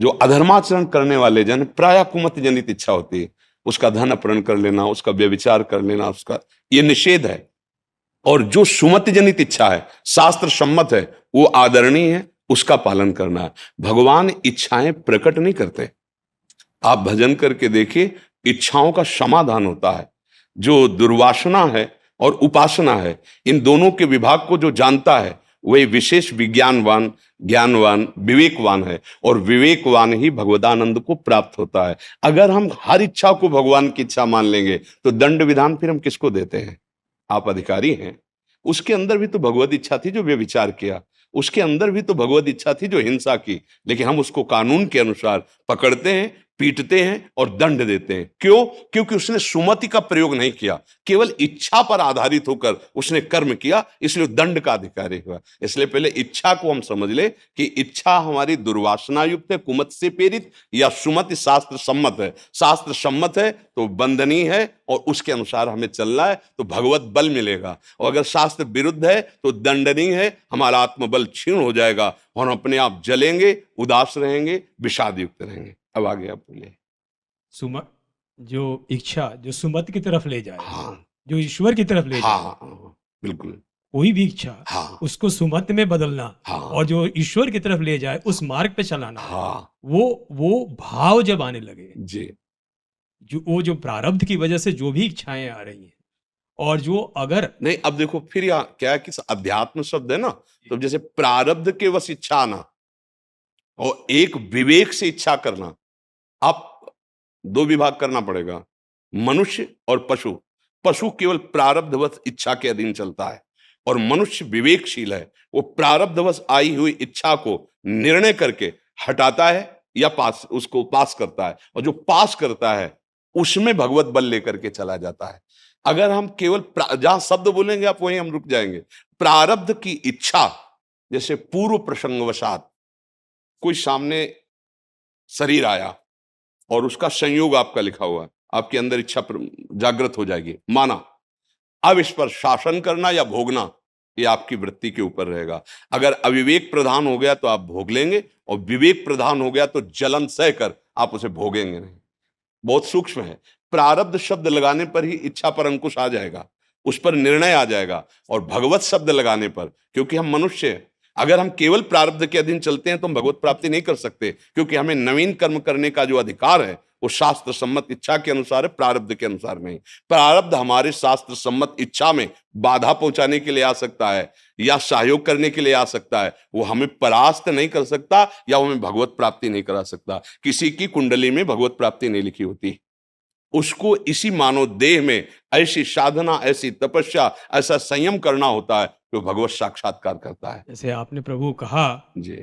Speaker 1: जो अधर्माचरण करने वाले जन, प्राय कुमति जनित इच्छा होती है, उसका धन अपहरण कर लेना, उसका व्यभिचार कर लेना, उसका ये निषेध है। और जो सुमति जनित इच्छा है, शास्त्र सम्मत है, वो आदरणीय है, उसका पालन करना है। भगवान इच्छाएं प्रकट नहीं करते। आप भजन करके देखिए, इच्छाओं का समाधान होता है। जो दुर्वासना है और उपासना है, इन दोनों के विभाग को जो जानता है वही विशेष विज्ञानवान, ज्ञानवान, विवेकवान है, और विवेकवान ही भगवदानंद को प्राप्त होता है। अगर हम हर इच्छा को भगवान की इच्छा मान लेंगे तो दंड विधान फिर हम किसको देते हैं? आप अधिकारी हैं। उसके अंदर भी तो भगवत इच्छा थी जो व्यभिचार किया, उसके अंदर भी तो भगवत इच्छा थी जो हिंसा की, लेकिन हम उसको कानून के अनुसार पकड़ते हैं, पीटते हैं और दंड देते हैं। क्यों? क्योंकि उसने सुमति का प्रयोग नहीं किया, केवल इच्छा पर आधारित होकर उसने कर्म किया, इसलिए दंड का अधिकारी हुआ। इसलिए पहले इच्छा को हम समझ ले कि इच्छा हमारी दुर्वासना युक्त है, कुमत से प्रेरित, या सुमति शास्त्र सम्मत है। शास्त्र सम्मत है तो बंधनीय है और उसके अनुसार हमें चलना है तो भगवत बल मिलेगा, और अगर शास्त्र विरुद्ध है तो दंडनीय है, हमारा आत्मबल क्षीण हो जाएगा और हम अपने आप जलेंगे, उदास रहेंगे, विषाद युक्त रहेंगे। अब आगे आप बोलिए।
Speaker 8: जो इच्छा जो सुमति की तरफ ले जाए,
Speaker 1: हाँ
Speaker 8: जो ईश्वर की तरफ ले
Speaker 1: हाँ
Speaker 8: जाए,
Speaker 1: हाँ, बिल्कुल।
Speaker 8: कोई भी इच्छा
Speaker 1: हाँ
Speaker 8: उसको सुमति में बदलना,
Speaker 1: हाँ
Speaker 8: और जो ईश्वर की तरफ ले जाए उस मार्ग पे चलाना,
Speaker 1: हाँ
Speaker 8: वो भाव जब आने लगे,
Speaker 1: जी,
Speaker 8: जो प्रारब्ध की वजह से जो भी इच्छाएं आ रही हैं, और जो अगर
Speaker 1: नहीं, अब देखो फिर यहाँ क्या है कि अध्यात्म शब्द है ना, तो जैसे प्रारब्ध के वश इच्छा आना और एक विवेक से इच्छा करना, आप दो विभाग करना पड़ेगा, मनुष्य और पशु। पशु केवल प्रारब्धवश इच्छा के अधीन चलता है, और मनुष्य विवेकशील है, वो प्रारब्धवश आई हुई इच्छा को निर्णय करके हटाता है या उसको पास करता है, और जो पास करता है उसमें भगवत बल लेकर के चला जाता है। अगर हम केवल जहां शब्द बोलेंगे आप वहीं हम रुक जाएंगे। प्रारब्ध की इच्छा, जैसे पूर्व प्रसंगवशात कोई सामने शरीर आया और उसका संयोग आपका लिखा हुआ है, आपके अंदर इच्छा जागृत हो जाएगी, माना। अब इस पर शासन करना या भोगना ये आपकी वृत्ति के ऊपर रहेगा। अगर अविवेक प्रधान हो गया तो आप भोग लेंगे, और विवेक प्रधान हो गया तो जलन सहकर आप उसे भोगेंगे नहीं। बहुत सूक्ष्म है। प्रारब्ध शब्द लगाने पर ही इच्छा पर अंकुश आ जाएगा, उस पर निर्णय आ जाएगा, और भगवत शब्द लगाने पर, क्योंकि हम मनुष्य हैं, अगर हम केवल प्रारब्ध के अधीन चलते हैं तो हम भगवत प्राप्ति नहीं कर सकते, क्योंकि हमें नवीन कर्म करने का जो अधिकार है वो शास्त्र सम्मत इच्छा के अनुसार है, प्रारब्ध के अनुसार नहीं। प्रारब्ध हमारे शास्त्र सम्मत इच्छा में बाधा पहुंचाने के लिए आ सकता है या सहयोग करने के लिए आ सकता है, वो हमें परास्त नहीं कर सकता या हमें भगवत प्राप्ति नहीं करा सकता। किसी की कुंडली में भगवत प्राप्ति नहीं लिखी होती, उसको इसी मानव देह में ऐसी साधना, ऐसी तपस्या, ऐसा संयम करना होता है जो भगवत साक्षात्कार करता है।
Speaker 8: जैसे आपने प्रभु कहा
Speaker 1: जी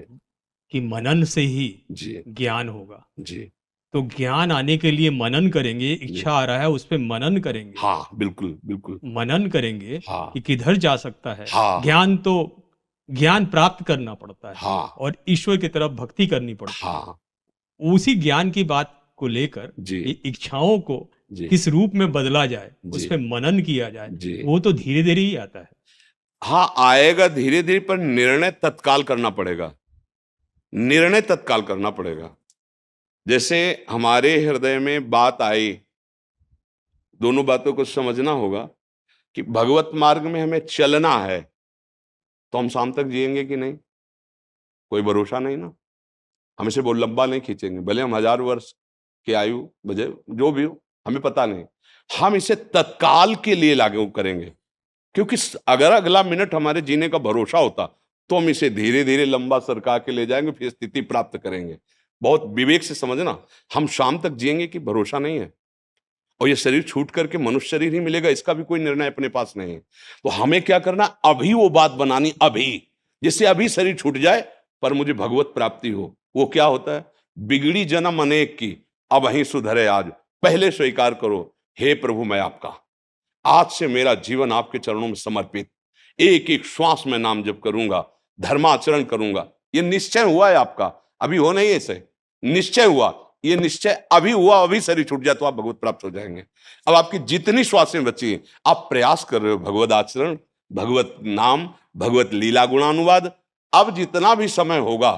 Speaker 8: कि मनन से ही
Speaker 1: जी
Speaker 8: ज्ञान होगा,
Speaker 1: जी,
Speaker 8: तो ज्ञान आने के लिए मनन करेंगे। इच्छा आ रहा है उस पे मनन करेंगे,
Speaker 1: हाँ बिल्कुल बिल्कुल,
Speaker 8: मनन करेंगे
Speaker 1: हाँ
Speaker 8: कि किधर जा सकता है।
Speaker 1: हाँ
Speaker 8: ज्ञान प्राप्त करना पड़ता है,
Speaker 1: हाँ
Speaker 8: और ईश्वर की तरफ भक्ति करनी पड़ती है।
Speaker 1: हाँ
Speaker 8: उसी ज्ञान की बात को लेकर
Speaker 1: जी
Speaker 8: ये इच्छाओं को
Speaker 1: जी
Speaker 8: किस रूप में बदला जाए, उस
Speaker 1: जी
Speaker 8: पे मनन किया जाए,
Speaker 1: जी,
Speaker 8: वो तो धीरे धीरे ही आता है।
Speaker 1: हाँ आएगा धीरे धीरे, पर निर्णय तत्काल करना पड़ेगा, निर्णय तत्काल करना पड़ेगा। जैसे हमारे हृदय में बात आई, दोनों बातों को समझना होगा कि भगवत मार्ग में हमें चलना है तो हम शाम तक जिएंगे कि नहीं, कोई भरोसा नहीं ना। हम इसे बहुत लंबा नहीं खींचेंगे, भले हम 1000 वर्ष की आयु बजे जो भी हो, हमें पता नहीं। हम इसे तत्काल के लिए लागू करेंगे, क्योंकि अगर अगला मिनट हमारे जीने का भरोसा होता तो हम इसे धीरे धीरे लंबा सरका के ले जाएंगे, फिर स्थिति प्राप्त करेंगे। बहुत विवेक से समझना, हम शाम तक जिएंगे कि भरोसा नहीं है, और ये शरीर छूट करके मनुष्य शरीर ही मिलेगा, इसका भी कोई निर्णय अपने पास नहीं है। तो हमें क्या करना, अभी वो बात बनानी, अभी, जिससे अभी शरीर छूट जाए पर मुझे भगवत प्राप्ति हो। वो क्या होता है, बिगड़ी जन्म अनेक की, अब वहीं सुधरे आज। पहले स्वीकार करो, हे प्रभु मैं आपका, आज से मेरा जीवन आपके चरणों में समर्पित, एक एक श्वास में नाम जप करूंगा, धर्माचरण करूंगा। ये निश्चय हुआ है आपका, अभी हो नहीं ऐसे, निश्चय हुआ, ये निश्चय अभी हुआ, अभी शरीर छूट जाए तो आप भगवत प्राप्त हो जाएंगे। अब आपकी जितनी श्वासें बची, आप प्रयास कर रहे हो भगवत आचरण, भगवत नाम, भगवत लीला गुणानुवाद। अब जितना भी समय होगा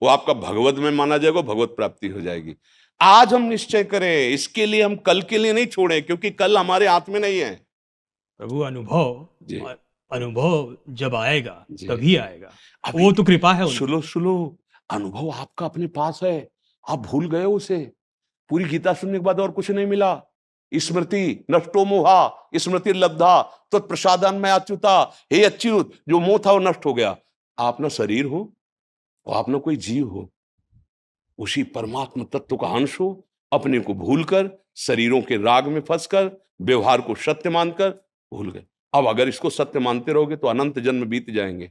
Speaker 1: वो आपका भगवत में माना जाएगा, भगवत प्राप्ति हो जाएगी। आज हम निश्चय करें, इसके लिए हम कल के लिए नहीं छोड़ें, क्योंकि कल हमारे हाथ में नहीं है।
Speaker 8: प्रभु
Speaker 1: जी।
Speaker 8: अनुभव जब आएगा
Speaker 1: जी।
Speaker 8: तभी आएगा,
Speaker 1: अभी
Speaker 8: वो तो कृपा है उनकी।
Speaker 1: सुनो सुनो, अनुभव आपका अपने पास है, आप भूल गए उसे। पूरी गीता सुनने के बाद और कुछ नहीं मिला। स्मृति नष्टो मोहा स्मृति लब्धा तो प्रसादान में अच्युता, हे अच्युत, जो मोह था वो नष्ट हो गया। आप ना शरीर हो और आप ना कोई जीव हो, उसी परमात्मा तत्व का अंश हो। अपने को भूलकर, शरीरों के राग में फंसकर, व्यवहार को सत्य मानकर भूल गए। अब अगर इसको सत्य मानते रहोगे तो अनंत जन्म बीत जाएंगे।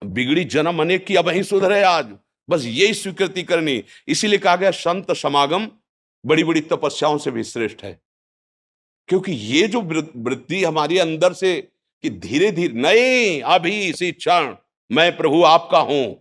Speaker 1: बिगड़ी जन्म अनेक की, अब वहीं सुधरे आज, बस यही स्वीकृति करनी। इसीलिए कहा गया संत समागम बड़ी बड़ी तपस्याओं से भी श्रेष्ठ है, क्योंकि ये जो वृत्ति हमारी अंदर से कि धीरे धीरे, नहीं, अभी इसी क्षण मैं प्रभु आपका हूं,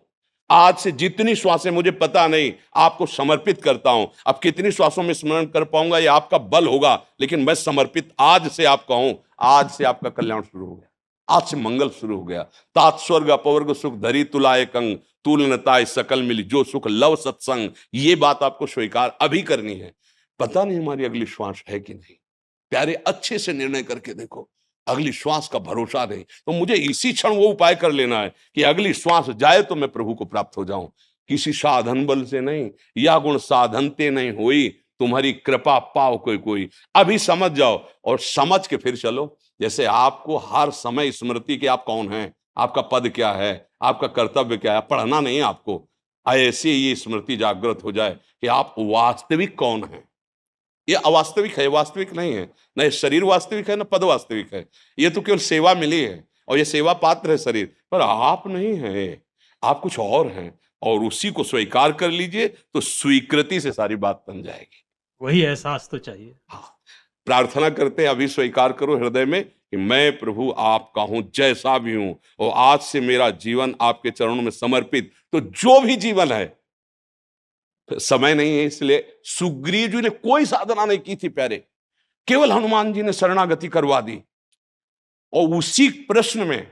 Speaker 1: आज से जितनी श्वासें मुझे पता नहीं, आपको समर्पित करता हूं। अब कितनी श्वासों में स्मरण कर पाऊंगा ये आपका बल होगा, लेकिन मैं समर्पित आज से आपका हूं। आज से आपका कल्याण शुरू हो गया, आज से मंगल शुरू हो गया। तात स्वर्ग अपवर्ग सुख धरी तुलाए कंग, तुलनताय सकल मिली जो सुख लव सत्संग। ये बात आपको स्वीकार अभी करनी है। पता नहीं हमारी अगली श्वास है कि नहीं, प्यारे अच्छे से निर्णय करके देखो, अगली श्वास का भरोसा नहीं तो मुझे इसी क्षण वो उपाय कर लेना है कि अगली श्वास जाए तो मैं प्रभु को प्राप्त हो जाऊं, किसी साधन बल से नहीं, या गुण साधनते नहीं हुई, तुम्हारी कृपा पाओ कोई कोई। अभी समझ जाओ और समझ के फिर चलो। जैसे आपको हर समय स्मृति कि आप कौन हैं, आपका पद क्या है, आपका कर्तव्य क्या है, पढ़ना नहीं आपको, ऐसे ये स्मृति जागृत हो जाए कि आप वास्तविक कौन हैं। ये अवास्तविक है, वास्तविक नहीं है। न ये शरीर वास्तविक है, न पद वास्तविक है। ये तो केवल सेवा मिली है और ये सेवा पात्र है शरीर, पर आप नहीं हैं, आप कुछ और हैं। और उसी को स्वीकार कर लीजिए तो स्वीकृति से सारी बात बन जाएगी।
Speaker 8: वही एहसास तो चाहिए।
Speaker 1: हाँ, प्रार्थना करते हैं, अभी स्वीकार करो हृदय में कि मैं प्रभु आपका हूं, जैसा भी हूं, और आज से मेरा जीवन आपके चरणों में समर्पित। तो जो भी जीवन है, समय नहीं है इसलिए सुग्रीव जी ने कोई साधना नहीं की थी प्यारे, केवल हनुमान जी ने शरणागति करवा दी। और उसी प्रश्न में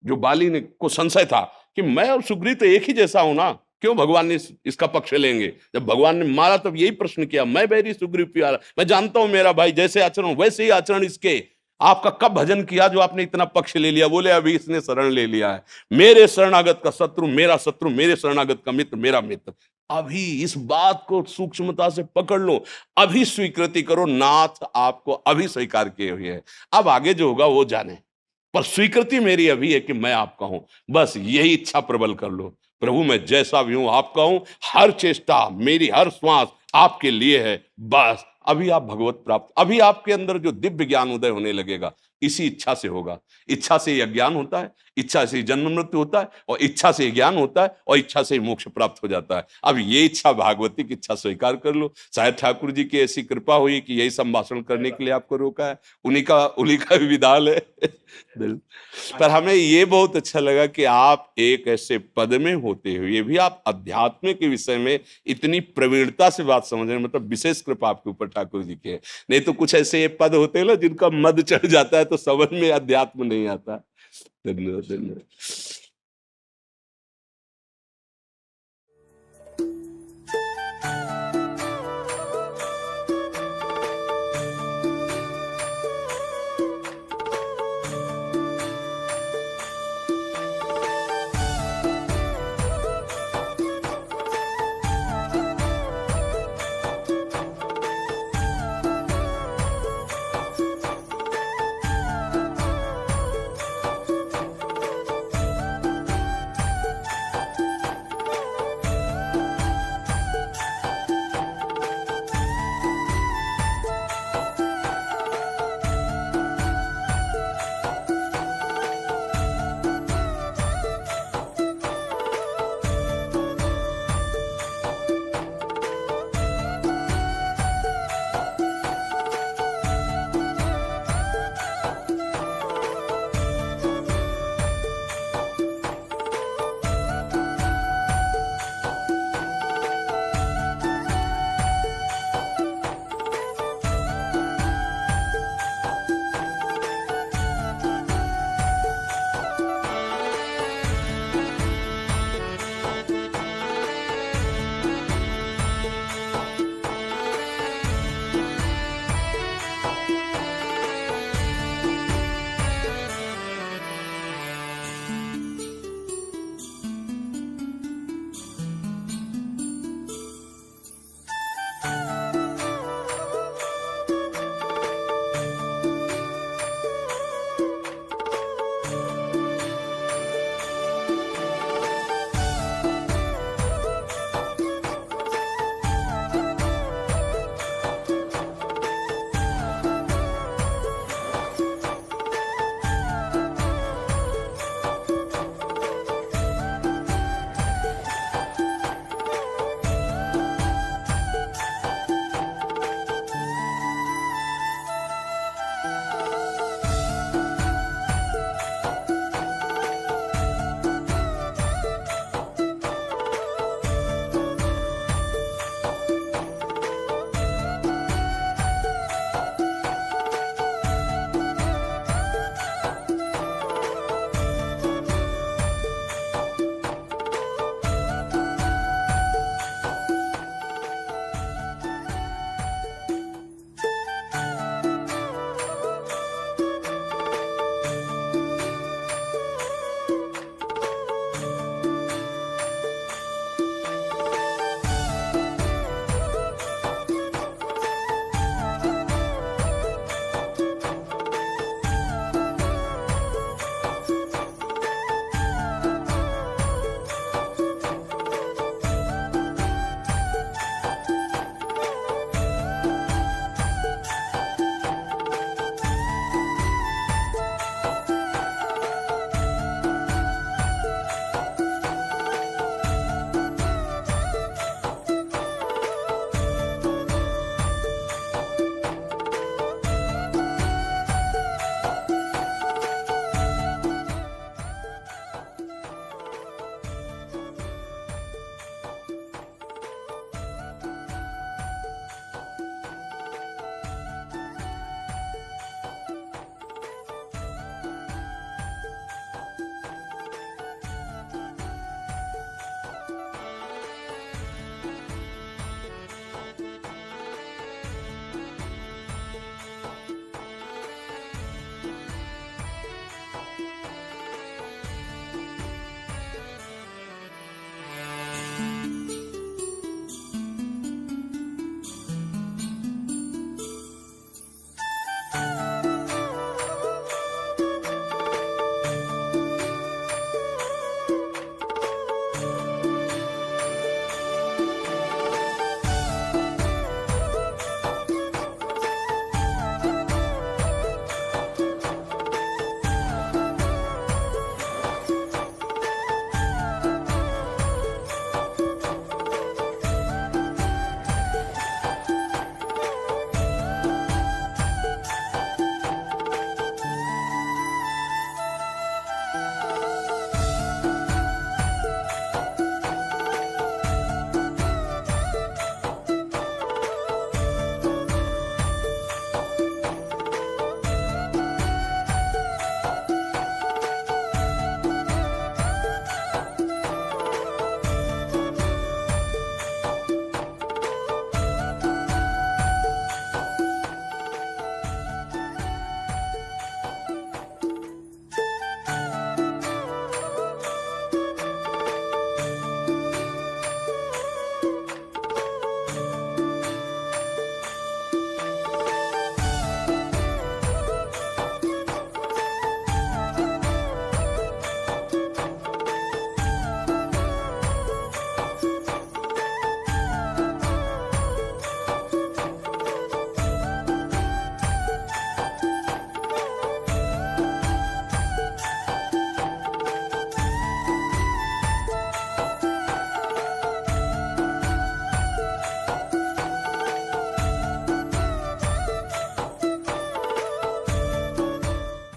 Speaker 1: जो बाली ने को संशय था कि मैं और सुग्रीव तो एक ही जैसा हूं ना, क्यों भगवान ने इसका पक्ष लेंगे। जब भगवान ने मारा तब यही प्रश्न किया, मैं बैरी सुग्रीव प्यारा, मैं जानता हूं मेरा भाई जैसे आचरण वैसे ही आचरण इसके। आपका कब भजन किया जो आपने इतना पक्ष ले लिया। बोले अभी इसने शरण ले लिया है। मेरे शरणागत का शत्रु मेरा शत्रु, मेरे शरणागत का मित्र मेरा मित्र। अभी इस बात को सूक्ष्मता से पकड़ लो, अभी स्वीकृति करो, नाथ आपको अभी स्वीकार किए हुए है। अब आगे जो होगा वो जाने, पर स्वीकृति मेरी अभी है कि मैं आपका हूं। बस यही इच्छा प्रबल कर लो, प्रभु मैं जैसा भी हूं आपका हूं, हर चेष्टा मेरी, हर श्वास आपके लिए है। बस अभी आप भगवत प्राप्त, अभी आपके अंदर जो दिव्य ज्ञान उदय होने लगेगा, इसी इच्छा से होगा। इच्छा से यह ज्ञान होता है, इच्छा से जन्म मृत्यु होता है, और इच्छा से ज्ञान होता है, और इच्छा से मोक्ष प्राप्त हो जाता है। अब ये इच्छा भागवती की इच्छा स्वीकार कर लो। शायद ठाकुर जी की ऐसी कृपा हुई कि यही संभाषण करने के लिए आपको रोका है, उन्हीं का भी विधान है। पर हमें ये बहुत अच्छा लगा कि आप एक ऐसे पद में होते हुए भी आप अध्यात्म के विषय में इतनी प्रवीणता से बात समझ रहे हैं, मतलब विशेष कृपा आपके ऊपर ठाकुर जी की है। नहीं तो कुछ ऐसे पद होते हैं ना जिनका मद चढ़ जाता है तो समझ में अध्यात्म नहीं आता। धन्यवाद धन्यवाद।